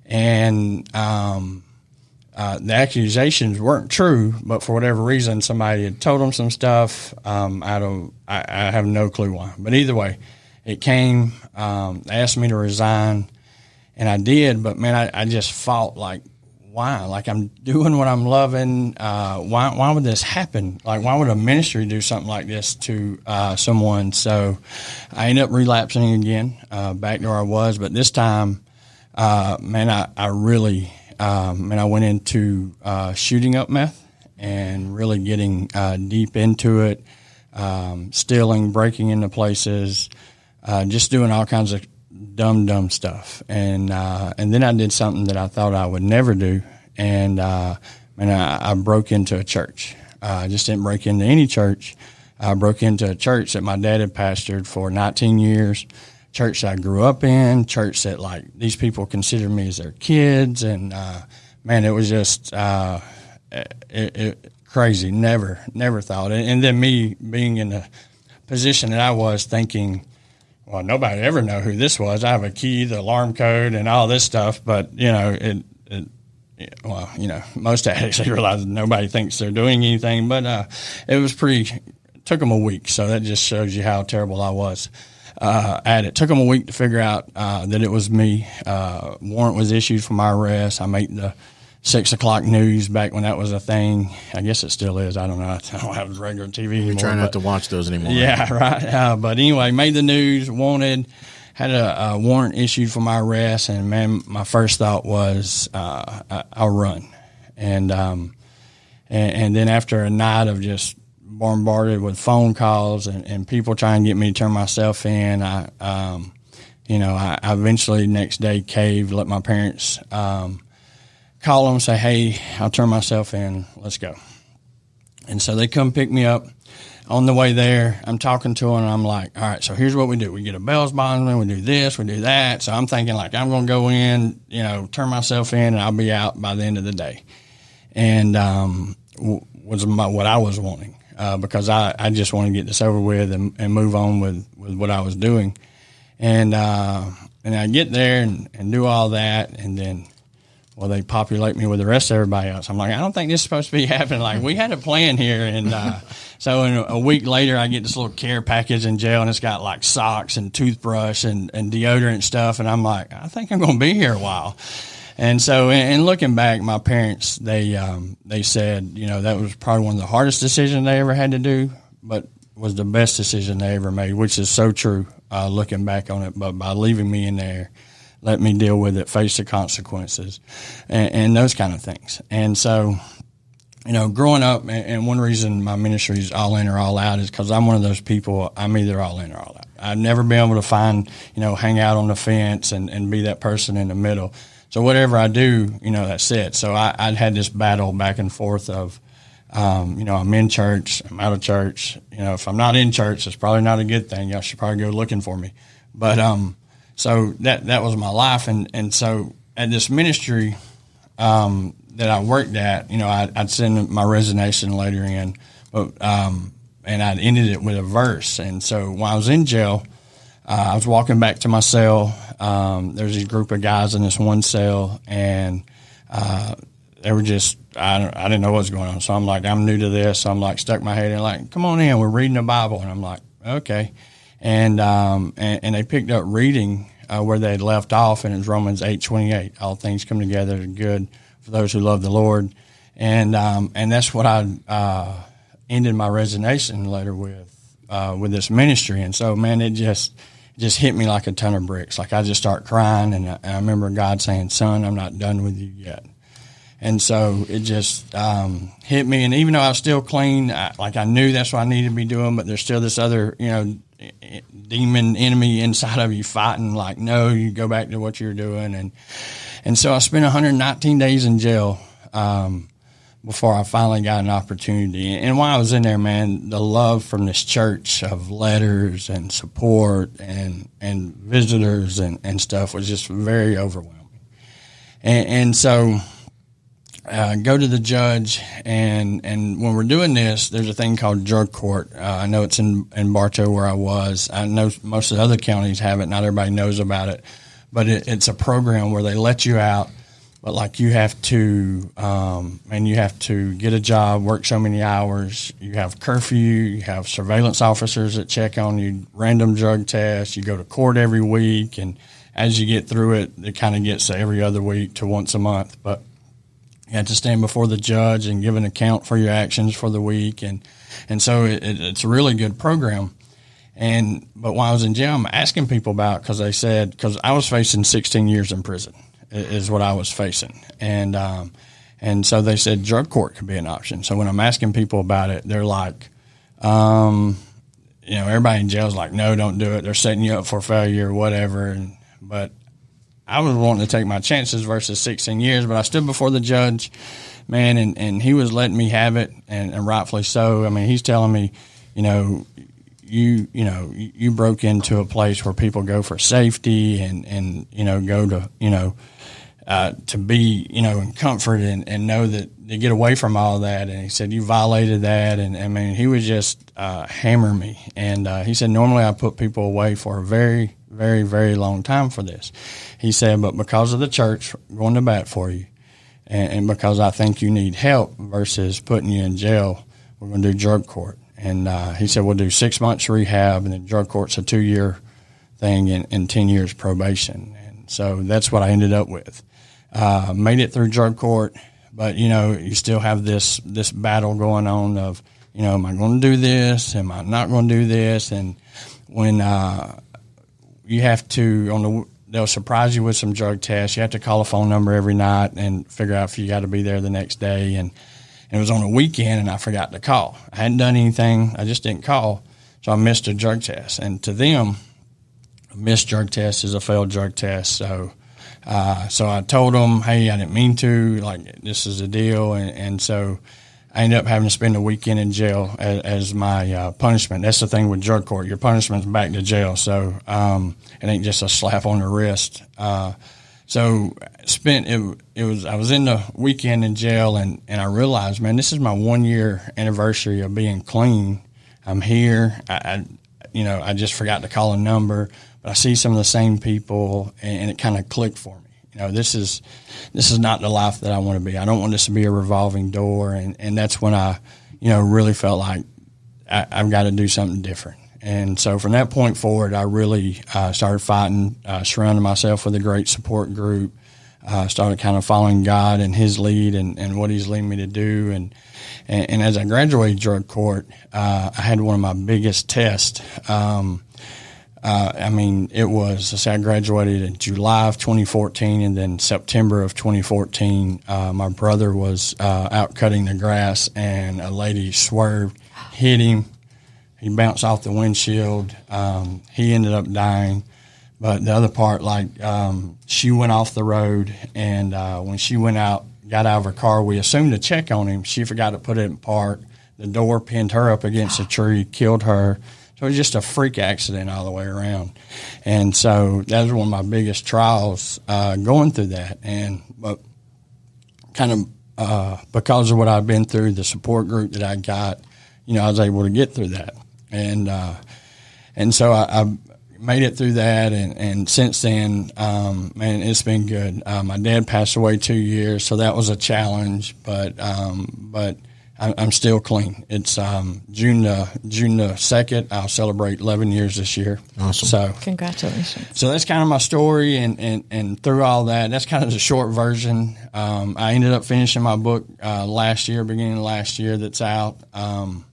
And the accusations weren't true, but for whatever reason, somebody had told them some stuff. I have no clue why. But either way, it came. They asked me to resign, and I did. But man, I just fought like, why? Like, I'm doing what I'm loving. Why would this happen? Like, why would a ministry do something like this to someone? So I ended up relapsing again, back to where I was. But this time, man, I really, I went into shooting up meth and really getting deep into it, stealing, breaking into places, just doing all kinds of dumb stuff. And then I did something that I thought I would never do. And I broke into a church. I just didn't break into any church. I broke into a church that my dad had pastored for 19 years, church that I grew up in, church that, like, these people considered me as their kids. And, man, it was just crazy. Never thought. And then me being in the position that I was, thinking, well, nobody ever know who this was. I have a key, the alarm code, and all this stuff. But, most addicts, they realize nobody thinks they're doing anything. But it was it took them a week. So that just shows you how terrible I was at it. Took them a week to figure out that it was me. Warrant was issued for my arrest. I made the 6 o'clock news back when that was a thing. I guess it still is. I don't know. I don't have regular TV anymore. We try not to watch those anymore. Yeah, right. But anyway, made the news, wanted, had a warrant issued for my arrest, and man, my first thought was I'll run. And then after a night of just bombarded with phone calls and people trying to get me to turn myself in, I eventually next day caved, let my parents call them, say, hey, I'll turn myself in, let's go. And so they come pick me up. On the way there, I'm talking to them, and I'm like, all right, so here's what we do. We get a Bell's bondsman, we do this, we do that. So I'm thinking, like, I'm going to go in, turn myself in, and I'll be out by the end of the day. And was what I was wanting, because I just want to get this over with and move on with what I was doing. And I get there and do all that, and then, well, they populate me with the rest of everybody else. I'm like, I don't think this is supposed to be happening. Like, we had a plan here. And so a week later, I get this little care package in jail, and it's got, like, socks and toothbrush and deodorant and stuff. And I'm like, I think I'm going to be here a while. And so, in looking back, my parents, they said, that was probably one of the hardest decisions they ever had to do, but was the best decision they ever made, which is so true, looking back on it. But by leaving me in there, let me deal with it, face the consequences, and those kind of things. And so, growing up, and one reason my ministry is all in or all out is because I'm one of those people, I'm either all in or all out. I've never been able to find, hang out on the fence and be that person in the middle. So whatever I do, that's it. So I had this battle back and forth of, I'm in church, I'm out of church. If I'm not in church, it's probably not a good thing. Y'all should probably go looking for me. But, so that was my life. And so at this ministry that I worked at, I'd send my resignation letter in, but, and I'd ended it with a verse. And so when I was in jail, I was walking back to my cell. There's a group of guys in this one cell, and they were just, I didn't know what was going on. So I'm like, I'm new to this. So I'm like, stuck my head in, like, come on in, we're reading the Bible. And I'm like, okay. And they picked up reading where they had left off, and it was Romans 8:28. All things come together to good for those who love the Lord, and that's what I ended my resignation letter with this ministry. And so, man, it just hit me like a ton of bricks. Like, I just start crying, and I remember God saying, "Son, I'm not done with you yet." And so it just hit me. And even though I was still clean, I knew that's what I needed to be doing, but there's still this other, demon enemy inside of you fighting, like, no, you go back to what you're doing. And so I spent 119 days in jail. before I finally got an opportunity. And while I was in there, man, the love from this church of letters and support and visitors and stuff was just very overwhelming. And so go to the judge, and when we're doing this, there's a thing called drug court. I know it's in Bartow where I was. I know most of the other counties have it. Not everybody knows about it, but it's a program where they let you out, but like you have to, you have to get a job, work so many hours. You have curfew. You have surveillance officers that check on you, random drug tests. You go to court every week, and as you get through it, it kind of gets to every other week to once a month. But you have to stand before the judge and give an account for your actions for the week, and so it's a really good program. But while I was in jail, I'm asking people about, because I was facing 16 years in prison is what I was facing, and so they said drug court could be an option. So when I'm asking people about it, they're like, everybody in jail is like, no, don't do it. They're setting you up for failure or whatever. But I was wanting to take my chances versus 16 years, but I stood before the judge, man, and he was letting me have it, and rightfully so. I mean, he's telling me, you broke into a place where people go for safety and go to be, in comfort and know that they get away from all that. And he said, you violated that. And I mean, he was just hammering me. And he said, normally I put people away for a very, very, very long time for this. He said, but because of the church going to bat for you, and because I think you need help versus putting you in jail, we're going to do drug court. And he said, we'll do 6 months rehab, and then drug court's a 2-year thing and 10 years probation. And so that's what I ended up with. Made it through drug court, but, you still have this battle going on of, am I going to do this? Am I not going to do this? And when you have to, they'll surprise you with some drug tests. You have to call a phone number every night and figure out if you got to be there the next day. And it was on a weekend, and I forgot to call. I hadn't done anything. I just didn't call. So I missed a drug test. And to them, a missed drug test is a failed drug test. So I told them, hey, I didn't mean to. Like, this is the deal. And so I ended up having to spend a weekend in jail as my punishment. That's the thing with drug court. Your punishment's back to jail. So it ain't just a slap on the wrist. So I was in the weekend in jail, and I realized, man, this is my 1-year anniversary of being clean. I'm here. I just forgot to call a number, but I see some of the same people, and it kind of clicked for me. This is not the life that I want to be. I don't want this to be a revolving door, and that's when I, really felt like I've got to do something different. And so from that point forward, I really started fighting, surrounding myself with a great support group, started kind of following God and His lead and what He's leading me to do. And as I graduated drug court, I had one of my biggest tests. I graduated in July of 2014, and then September of 2014, my brother was out cutting the grass, and a lady swerved, hit him. He bounced off the windshield. He ended up dying. But the other part, she went off the road, and when she got out of her car, we assumed to check on him. She forgot to put it in park. The door pinned her up against a tree, killed her. So it was just a freak accident all the way around. And so that was one of my biggest trials going through that. But kind of because of what I've been through, the support group that I got, I was able to get through that. And so I made it through that, and since then, man, it's been good. My dad passed away 2 years, so that was a challenge, but I'm still clean. It's June the 2nd. I'll celebrate 11 years this year. Awesome. So congratulations. So that's kind of my story, and through all that, that's kind of the short version. I ended up finishing my book beginning of last year, that's out.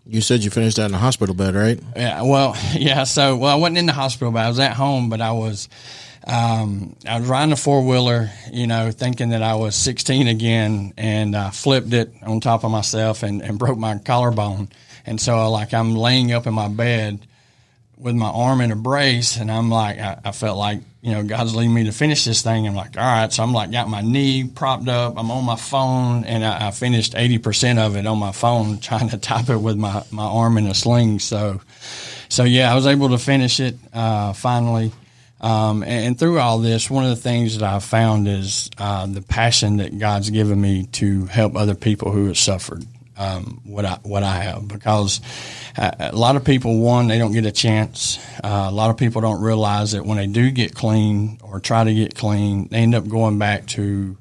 You said you finished that in a hospital bed, right? Yeah. So I wasn't in the hospital, but I was at home. But I was riding a 4-wheeler, thinking that I was 16 again, and flipped it on top of myself and broke my collarbone. And so I'm laying up in my bed with my arm in a brace, and I'm like, I felt like, God's leading me to finish this thing. I'm like, all right. So I'm like, got my knee propped up. I'm on my phone, and I finished 80% of it on my phone, trying to type it with my arm in a sling. So yeah, I was able to finish it finally. And through all this, one of the things that I've found is the passion that God's given me to help other people who have suffered what I have, because a lot of people, one, they don't get a chance. A lot of people don't realize that when they do get clean or try to get clean, they end up going back to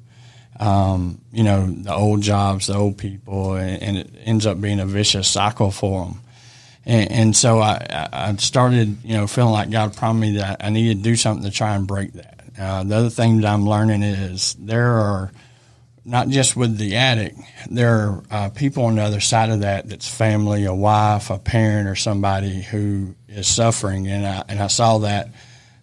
the old jobs, the old people, and it ends up being a vicious cycle for them. And so I started, feeling like God promised me that I needed to do something to try and break that. The other thing that I'm learning is there are, not just with the addict, there are people on the other side of that that's family, a wife, a parent, or somebody who is suffering. And I saw that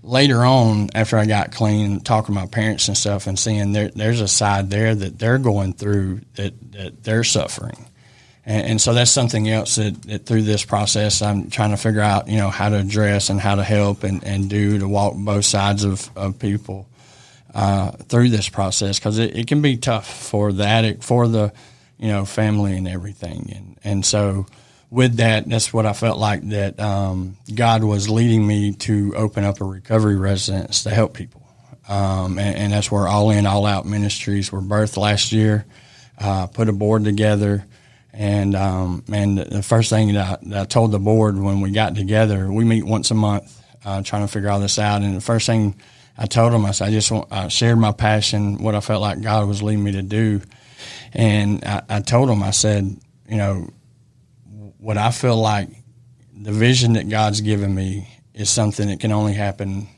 later on after I got clean, talking to my parents and stuff, and seeing there's a side there that they're going through that they're suffering. And so that's something else that through this process I'm trying to figure out, how to address and how to help and do to walk both sides of people through this process, because it can be tough for the addict, for the family and everything. And so with that, that's what I felt like that God was leading me to open up a recovery residence to help people. And that's where All In, All Out Ministries were birthed last year. Put a board together. And the first thing that I told the board when we got together, we meet once a month trying to figure all this out. And the first thing I told them, I said, I shared my passion, what I felt like God was leading me to do. And I told them, I said, what I feel like the vision that God's given me is something that can only happen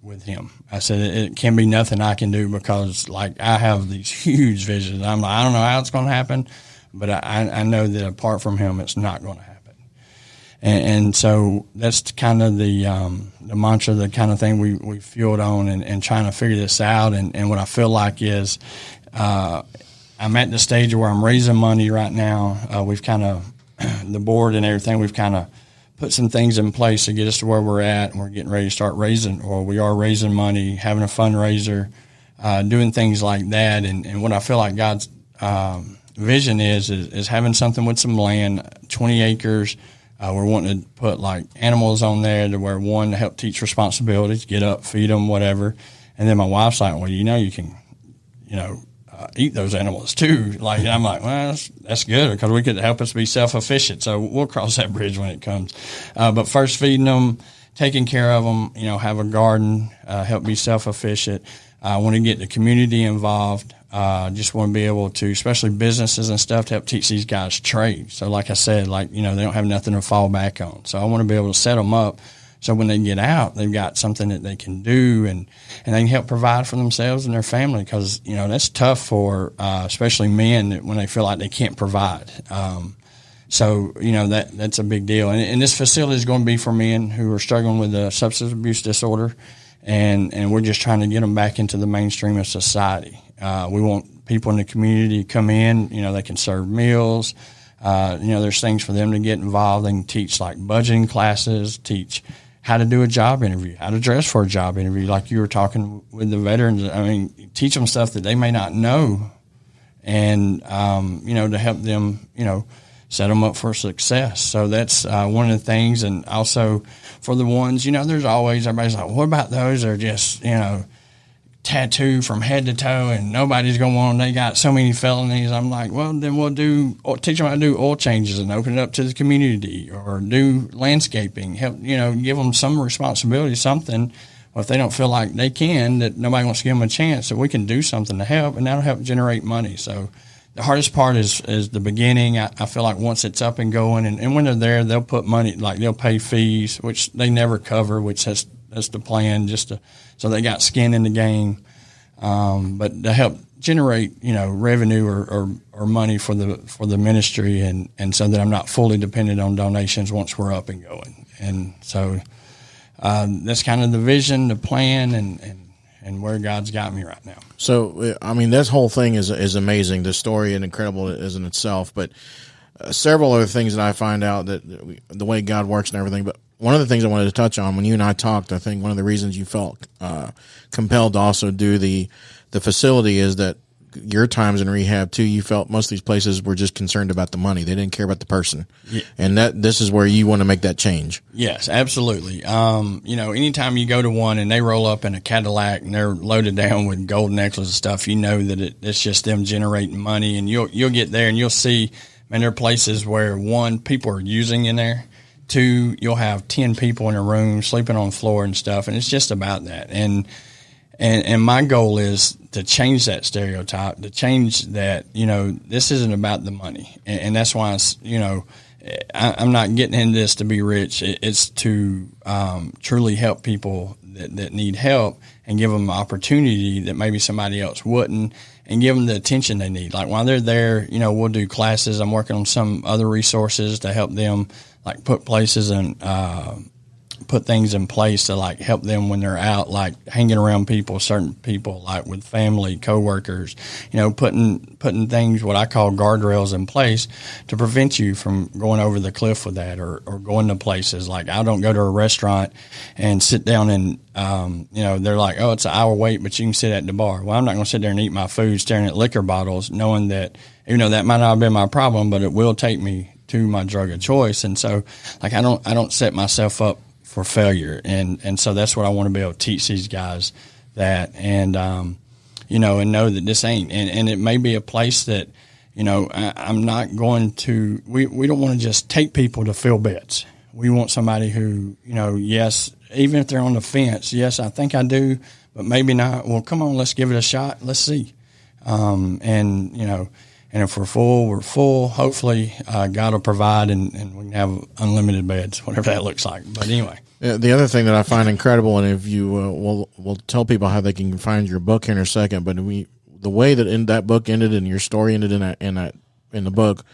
with Him. I said, it can be nothing I can do, because like I have these huge visions. I'm like, I don't know how it's going to happen, but I know that apart from Him, it's not going to happen. And so that's kind of the mantra, the kind of thing we fueled on and trying to figure this out. And what I feel like is I'm at the stage where I'm raising money right now. We've kind of, the board and everything, we've kind of put some things in place to get us to where we're at. And we're getting ready to start we are raising money, having a fundraiser, doing things like that. And what I feel like God's vision is having something with some land, 20 acres. We're wanting to put like animals on there to where, one, to help teach responsibilities, get up, feed them, whatever. And then my wife's like, well, you can, eat those animals too. Like, and I'm like, well, that's good, because we could help us be self-efficient. So we'll cross that bridge when it comes. But first feeding them, taking care of them, have a garden, help be self-efficient. I want to get the community involved. Just want to be able to, especially businesses and stuff, to help teach these guys trade. So like I said, they don't have nothing to fall back on. So I want to be able to set them up so when they get out, they've got something that they can do and they can help provide for themselves and their family, because, that's tough for especially men when they feel like they can't provide. So that's a big deal. And this facility is going to be for men who are struggling with a substance abuse disorder, and we're just trying to get them back into the mainstream of society. We want people in the community to come in, they can serve meals. There's things for them to get involved. They can teach like budgeting classes, teach how to do a job interview, how to dress for a job interview, like you were talking with the veterans. I mean, teach them stuff that they may not know, and, to help them, set them up for success. So that's one of the things. And also for the ones, there's always, everybody's like, what about those that are just, tattooed from head to toe and nobody's going to want them, they got so many felonies. I'm like, well, then we'll teach them how to do oil changes and open it up to the community, or do landscaping, help, give them some responsibility, something. Well, if they don't feel like they can, that nobody wants to give them a chance, that we can do something to help, and that'll help generate money. So the hardest part is the beginning. I feel like once it's up and going, and when they're there, they'll put money, like they'll pay fees, which they never cover, which that's the plan, so they got skin in the game. But to help generate, revenue or money for the ministry, and so that I'm not fully dependent on donations once we're up and going. And so that's kind of the vision, the plan, and where God's got me right now. So, I mean, this whole thing is amazing. The story and incredible is in itself, but several other things that I find out that the way God works and everything. But one of the things I wanted to touch on when you and I talked, I think one of the reasons you felt compelled to also do the facility is that your times in rehab too, you felt most of these places were just concerned about the money. They didn't care about the person. Yeah. And this is where you want to make that change. Yes, absolutely. Anytime you go to one and they roll up in a Cadillac and they're loaded down with gold necklaces and stuff, you know that it's just them generating money, and you'll get there and you'll see, man, there are places where one, people are using in there. Two, you'll have 10 people in a room sleeping on the floor and stuff. And it's just about that. And my goal is to change that stereotype, to change that, this isn't about the money. And that's why, I'm not getting into this to be rich. It's to truly help people that need help and give them an opportunity that maybe somebody else wouldn't, and give them the attention they need. Like while they're there, we'll do classes. I'm working on some other resources to help them, like put places and put things in place to like help them when they're out, like hanging around people, certain people, like with family, coworkers, putting things, what I call guardrails in place to prevent you from going over the cliff with that, or going to places. Like I don't go to a restaurant and sit down and, they're like, oh, it's an hour wait, but you can sit at the bar. Well, I'm not going to sit there and eat my food staring at liquor bottles, knowing that, that might not have been my problem, but it will take me to my drug of choice. And so like, I don't set myself up for failure. And so that's what I want to be able to teach these guys, that, and know that this ain't, and it may be a place that, I'm not going to, we don't want to just take people to fill beds. We want somebody who, yes, even if they're on the fence, yes, I think I do, but maybe not. Well, come on, let's give it a shot. Let's see. And if we're full, we're full. Hopefully, God will provide, and we can have unlimited beds, whatever that looks like. But anyway. The other thing that I find incredible, and if you we'll tell people how they can find your book here in a second, but the way that that book ended and your story ended in the book,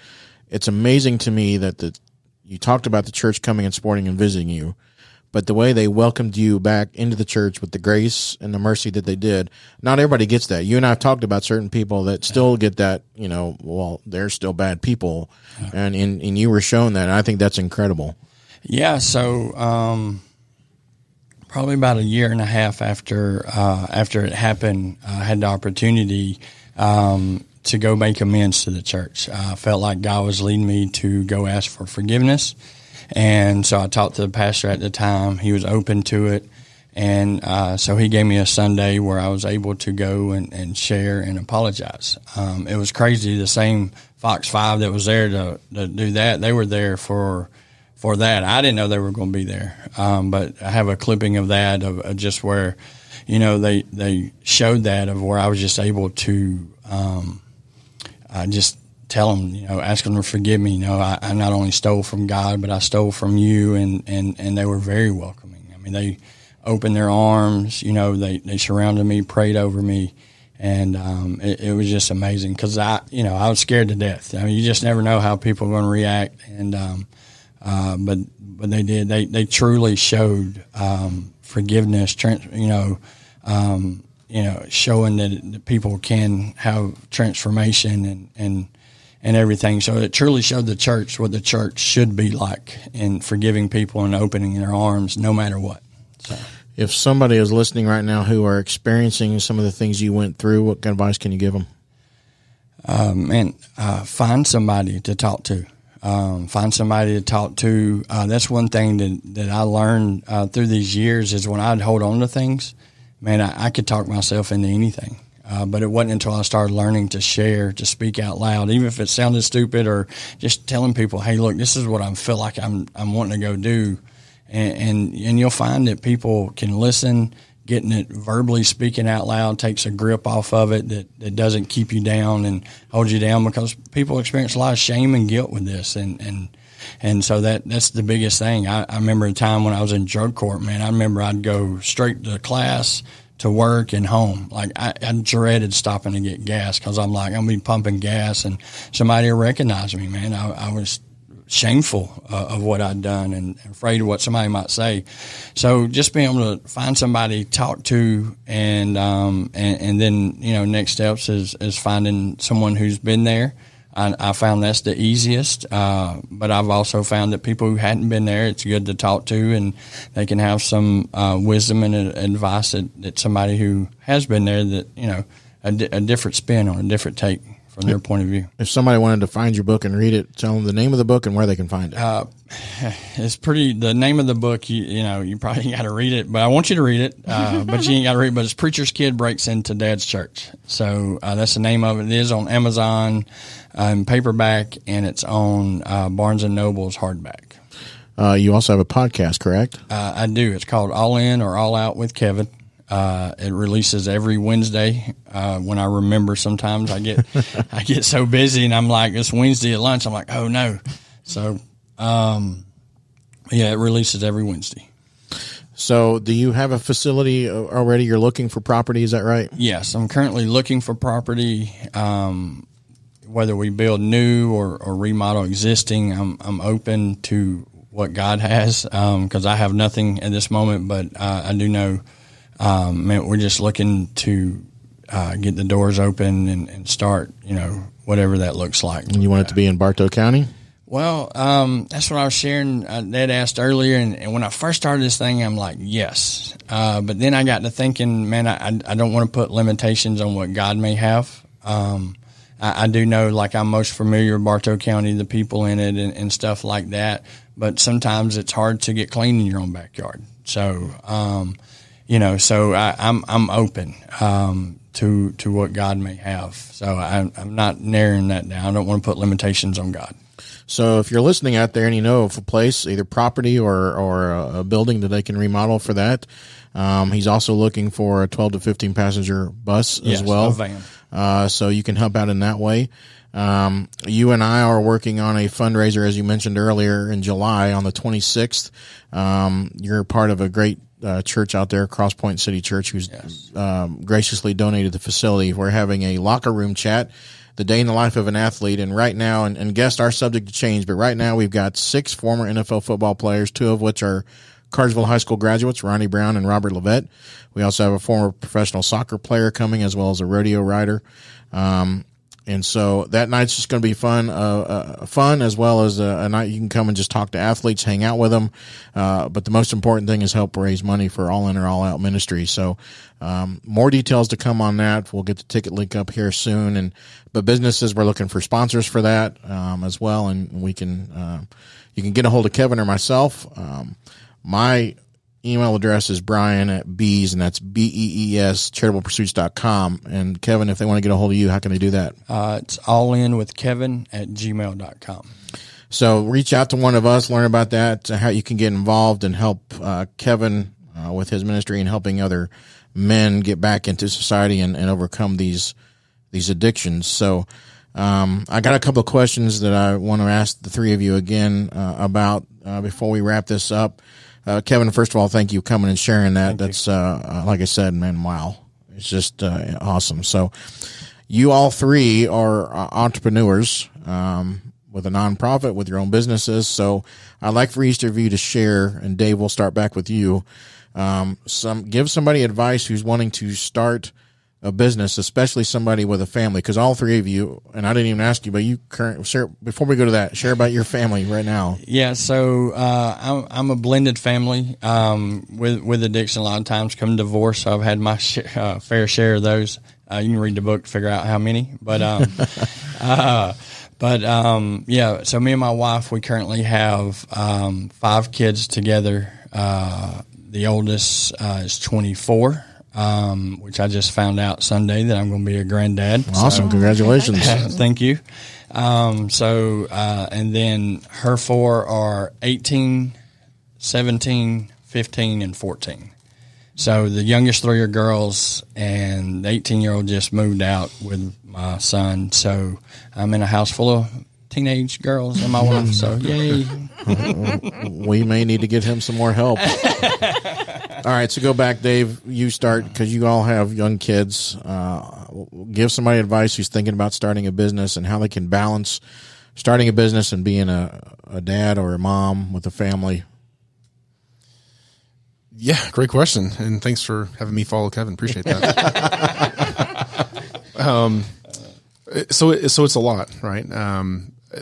it's amazing to me that you talked about the church coming and supporting and visiting you, but the way they welcomed you back into the church with the grace and the mercy that they did, not everybody gets that. You and I have talked about certain people that still get that, they're still bad people, and you were shown that, and I think that's incredible. Yeah, so probably about a year and a half after it happened, I had the opportunity to go make amends to the church. I felt like God was leading me to go ask for forgiveness. And so I talked to the pastor at the time. He was open to it. And so he gave me a Sunday where I was able to go and share and apologize. It was crazy. The same Fox 5 that was there to do that, they were there for that. I didn't know they were going to be there. But I have a clipping of that, of just where, they showed that, of where I was just able to just tell them, ask them to forgive me. I not only stole from God, but I stole from you, and they were very welcoming. I mean, they opened their arms, they surrounded me, prayed over me, and it was just amazing, because I was scared to death. I mean, you just never know how people are going to react, and but they did. They truly showed forgiveness, showing that people can have transformation and everything. So it truly showed the church what the church should be like, in forgiving people and opening their arms no matter what. So, if somebody is listening right now who are experiencing some of the things you went through, what kind of advice can you give them? Find somebody to talk to. That's one thing that I learned through these years, is when I'd hold on to things, man, I could talk myself into anything. But it wasn't until I started learning to share, to speak out loud, even if it sounded stupid, or just telling people, hey, look, this is what I feel like I'm wanting to go do. And you'll find that people can listen. Getting it verbally, speaking out loud, takes a grip off of it that doesn't keep you down and hold you down, because people experience a lot of shame and guilt with this. And so that's the biggest thing. I remember a time when I was in drug court, man. I remember I'd go straight to class, to work, and home. Like I dreaded stopping to get gas, because I'm like, I'm going to be pumping gas and somebody will recognize me, man. I was shameful of what I'd done and afraid of what somebody might say. So just being able to find somebody to talk to, and then, next steps is finding someone who's been there, I found that's the easiest, but I've also found that people who hadn't been there, it's good to talk to, and they can have some wisdom and advice that somebody who has been there, that a different spin on a different take from their point of view. If somebody wanted to find your book and read it, tell them the name of the book and where they can find it. It's the name of the book, you probably got to read it, but I want you to read it, but you ain't got to read it. But it's Preacher's Kid Breaks Into Dad's Church. So that's the name of it. It is on Amazon paperback, and it's on Barnes & Noble's hardback. You also have a podcast, correct? I do. It's called All In or All Out with Kevin. It releases every Wednesday. When I remember, sometimes I get so busy, and I'm like, it's Wednesday at lunch. I'm like, oh no. So, it releases every Wednesday. So do you have a facility already? You're looking for property. Is that right? Yes. I'm currently looking for property. Whether we build new or remodel existing, I'm open to what God has. Cause I have nothing at this moment, but, I do know, we're just looking to get the doors open and start, whatever that looks like. And you want it to be in Bartow County? Well, that's what I was sharing. Dad asked earlier, and when I first started this thing, I'm like, yes. But then I got to thinking, man, I don't want to put limitations on what God may have. I do know, like, I'm most familiar with Bartow County, the people in it and stuff like that. But sometimes it's hard to get clean in your own backyard. So, so I'm open to what God may have. So I'm not narrowing that down. I don't want to put limitations on God. So if you're listening out there and you know of a place, either property or a building that they can remodel for that, he's also looking for a 12 to 15 passenger bus as well. A van. So you can help out in that way. You and I are working on a fundraiser, as you mentioned earlier, in July on the 26th. You're part of a great church out there, Cross Point City Church, who's graciously donated the facility. We're having a locker room chat, the day in the life of an athlete. And right now, and guest, our subject to change, but right now we've got 6 former NFL football players, 2 of which are Cartersville High School graduates, Ronnie Brown and Robert Levette. We also have a former professional soccer player coming, as well as a rodeo rider. And so that night's just going to be fun, as well as a night you can come and just talk to athletes, hang out with them. But the most important thing is help raise money for All In or All Out ministry. So, more details to come on that. We'll get the ticket link up here soon. But businesses, we're looking for sponsors for that, as well. And we can, you can get a hold of Kevin or myself. My email address is Brian@Bees, and that's BEES, charitablepursuits.com. And Kevin, if they want to get a hold of you, how can they do that? It's allinwithkevin@gmail.com. So reach out to one of us, learn about that, how you can get involved and help Kevin with his ministry and helping other men get back into society and overcome these addictions. So I got a couple of questions that I want to ask the 3 of you again about before we wrap this up. Kevin, first of all, thank you for coming and sharing that. That's, like I said, man, wow. It's just awesome. So you all 3 are entrepreneurs with a nonprofit, with your own businesses. So I'd like for each of you to share, and Dave, we'll start back with you. Give somebody advice who's wanting to start a business, especially somebody with a family, because all 3 of you, and I didn't even ask you, but you share, before we go to that, share about your family right now. Yeah, so I'm a blended family with addiction. A lot of times come divorce, so I've had my fair share of those. You can read the book to figure out how many, but so me and my wife, we currently have 5 kids together. The oldest is 24. Which I just found out Sunday that I'm going to be a granddad. Awesome. So, congratulations. Thank you. And then her 4 are 18, 17, 15, and 14. So the youngest 3 are girls, and the 18-year-old just moved out with my son. So I'm in a house full of teenage girls and my wife. So yay. We may need to get him some more help. All right, so go back, Dave. You start, because you all have young kids. Give somebody advice who's thinking about starting a business and how they can balance starting a business and being a dad or a mom with a family. Yeah, great question, and thanks for having me follow Kevin. Appreciate that. So it's a lot, right?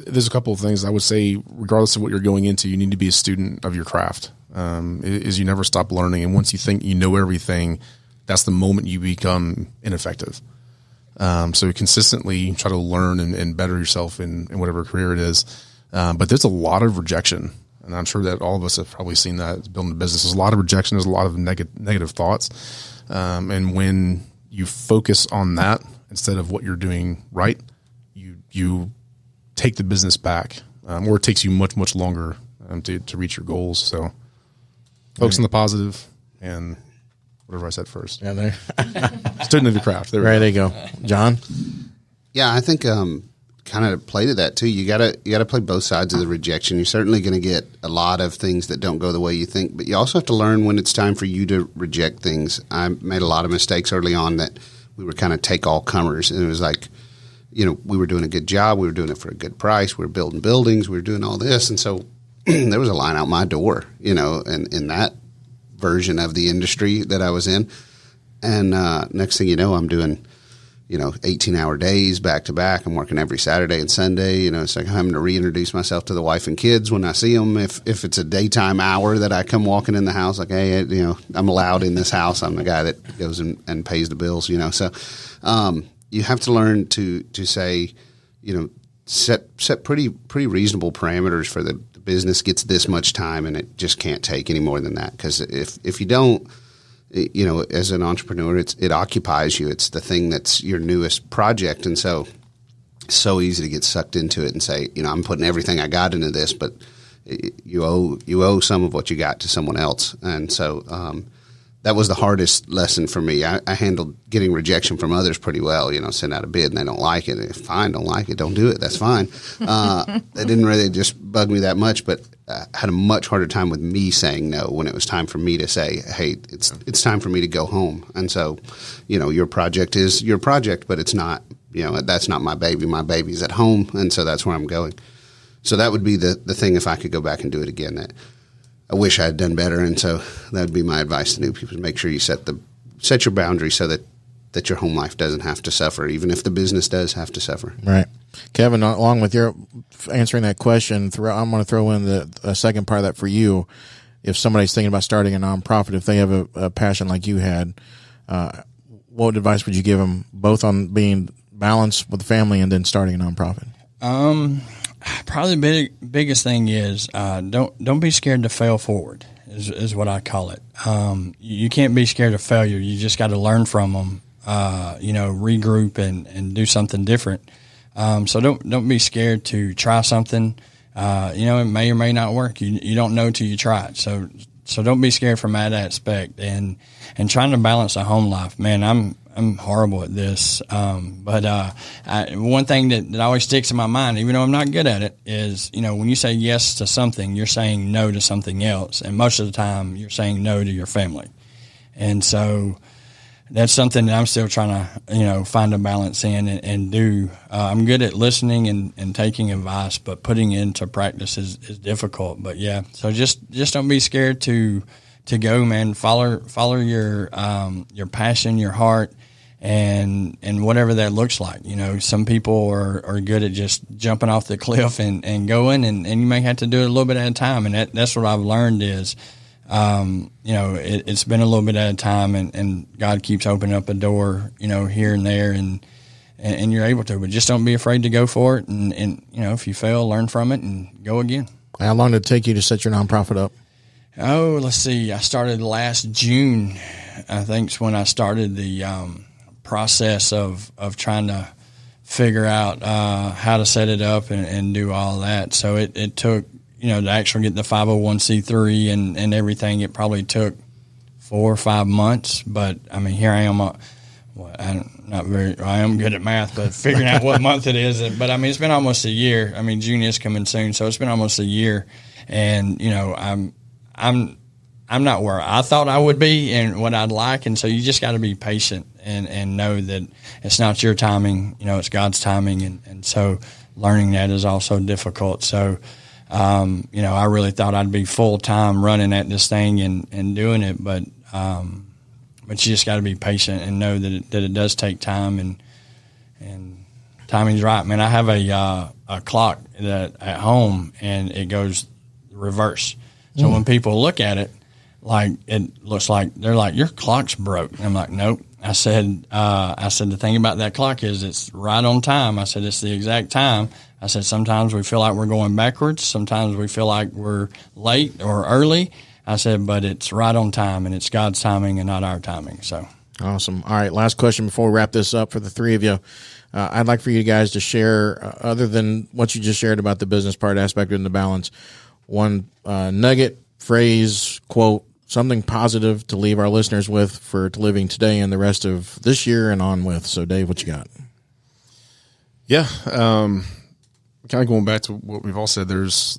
There's a couple of things I would say, regardless of what you're going into, you need to be a student of your craft. Is you never stop learning. And once you think you know everything, that's the moment you become ineffective. So consistently try to learn and better yourself in whatever career it is. But there's a lot of rejection. And I'm sure that all of us have probably seen that building a business. There's a lot of rejection. There's a lot of negative thoughts. And when you focus on that instead of what you're doing right, you take the business back, or it takes you much, much longer to reach your goals. So focus on the positive and whatever I said first. Yeah, there. Student of your craft. There you go. John? Yeah, I think kind of play to that too. You gotta play both sides of the rejection. You're certainly going to get a lot of things that don't go the way you think, but you also have to learn when it's time for you to reject things. I made a lot of mistakes early on that we were kind of take all comers, and it was like, we were doing a good job. We were doing it for a good price. We were building buildings. We were doing all this, and so there was a line out my door, and in that version of the industry that I was in. And next thing you know, I'm doing 18-hour days back to back. I'm working every Saturday and Sunday. It's like I'm having to reintroduce myself to the wife and kids when I see them. If it's a daytime hour that I come walking in the house, like, hey, I'm allowed in this house. I'm the guy that goes and pays the bills. So you have to learn to say, set pretty reasonable parameters for the business gets this much time, and it just can't take any more than that. Because if you don't, as an entrepreneur, it occupies you. It's the thing that's your newest project. And so it's so easy to get sucked into it and say, I'm putting everything I got into this, but you owe some of what you got to someone else. And so that was the hardest lesson for me. I handled getting rejection from others pretty well. Send out a bid and they don't like it. Fine, don't like it, don't do it. That's fine. It didn't really just bug me that much, but I had a much harder time with me saying no when it was time for me to say, hey, it's time for me to go home. And so, your project is your project, but it's not, that's not my baby. My baby's at home. And so that's where I'm going. So that would be the thing, if I could go back and do it again, that I wish I had done better. And so that would be my advice to new people: make sure you set your boundaries so that your home life doesn't have to suffer, even if the business does have to suffer. Right. Kevin, along with your answering that question, I'm going to throw in the second part of that for you. If somebody's thinking about starting a nonprofit, if they have a passion like you had, what advice would you give them, both on being balanced with the family and then starting a nonprofit? Probably the biggest thing is don't be scared to fail forward is what I call it. You can't be scared of failure. You just got to learn from them. Regroup and do something different. So don't be scared to try something. It may or may not work. You don't know till you try it. So don't be scared from that aspect. And trying to balance a home life, man, I'm horrible at this. But one thing that always sticks in my mind, even though I'm not good at it, is, when you say yes to something, you're saying no to something else. And most of the time you're saying no to your family. And so that's something that I'm still trying to, find a balance in and do. I'm good at listening and taking advice, but putting it into practice is difficult. But yeah, so just don't be scared to go, man. Follow your passion, your heart, and whatever that looks like. Some people are good at just jumping off the cliff and going, and you may have to do it a little bit at a time. And that's what I've learned is, it's been a little bit at a time, and God keeps opening up a door, here and there, and you're able to, but just don't be afraid to go for it. And if you fail, learn from it and go again. How long did it take you to set your nonprofit up? Oh, let's see. I started last June, I think, is when I started the process of trying to figure out how to set it up and do all that. So it took, to actually get the 501c3 and everything, it probably took 4 or 5 months. But I mean, here I am. I am good at math, but figuring out what month it is. But I mean, it's been almost a year. I mean, June is coming soon, so it's been almost a year. And I'm not where I thought I would be and what I'd like. And so you just got to be patient and know that it's not your timing. It's God's timing. And so learning that is also difficult. So. I really thought I'd be full time running at this thing and doing it, but you just got to be patient and know that it does take time and timing's right, man. I have a clock that at home, and it goes reverse. So when people look at it, like it looks like they're like, your clock's broke. And I'm like, nope. I said the thing about that clock is it's right on time. I said it's the exact time. I said sometimes we feel like we're going backwards. Sometimes we feel like we're late or early. I said, but it's right on time, and it's God's timing and not our timing. So awesome. All right, last question before we wrap this up for the three of you. I'd like for you guys to share, other than what you just shared about the business part aspect and the balance, one nugget, phrase, quote, something positive to leave our listeners with for to living today and the rest of this year and on with. So, Dave, what you got? Yeah, kind of going back to what we've all said, there's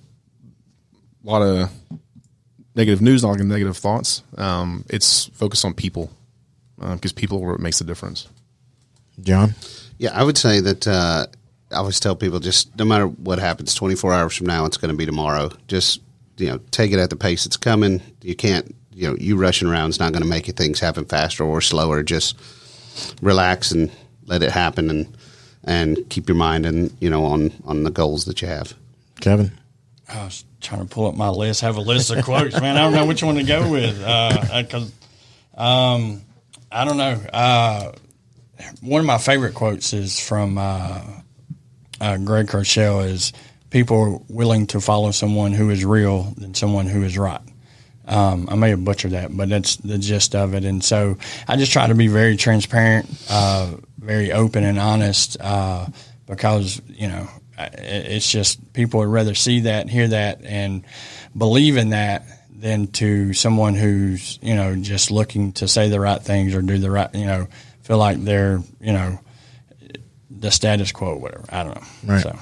a lot of negative news, not negative thoughts. It's focused on people because people are what makes the difference. John? Yeah, I would say that I always tell people just no matter what happens, 24 hours from now, it's going to be tomorrow. Just, take it at the pace it's coming. You can't, you rushing around is not going to make things happen faster or slower. Just relax and let it happen and keep your mind and, on the goals that you have. Kevin? I was trying to pull up my list, have a list of quotes, man. I don't know which one to go with because I don't know. One of my favorite quotes is from Greg Kershell is, people are willing to follow someone who is real than someone who is right. I may have butchered that, but that's the gist of it. And so I just try to be very transparent, very open and honest because, it's just people would rather see that, hear that, and believe in that than to someone who's, just looking to say the right things or do the right, feel like they're, the status quo, whatever. I don't know. Right. So.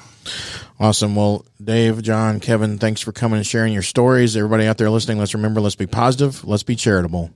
Awesome. Well, Dave, John, Kevin, thanks for coming and sharing your stories. Everybody out there listening, let's remember, let's be positive, let's be charitable.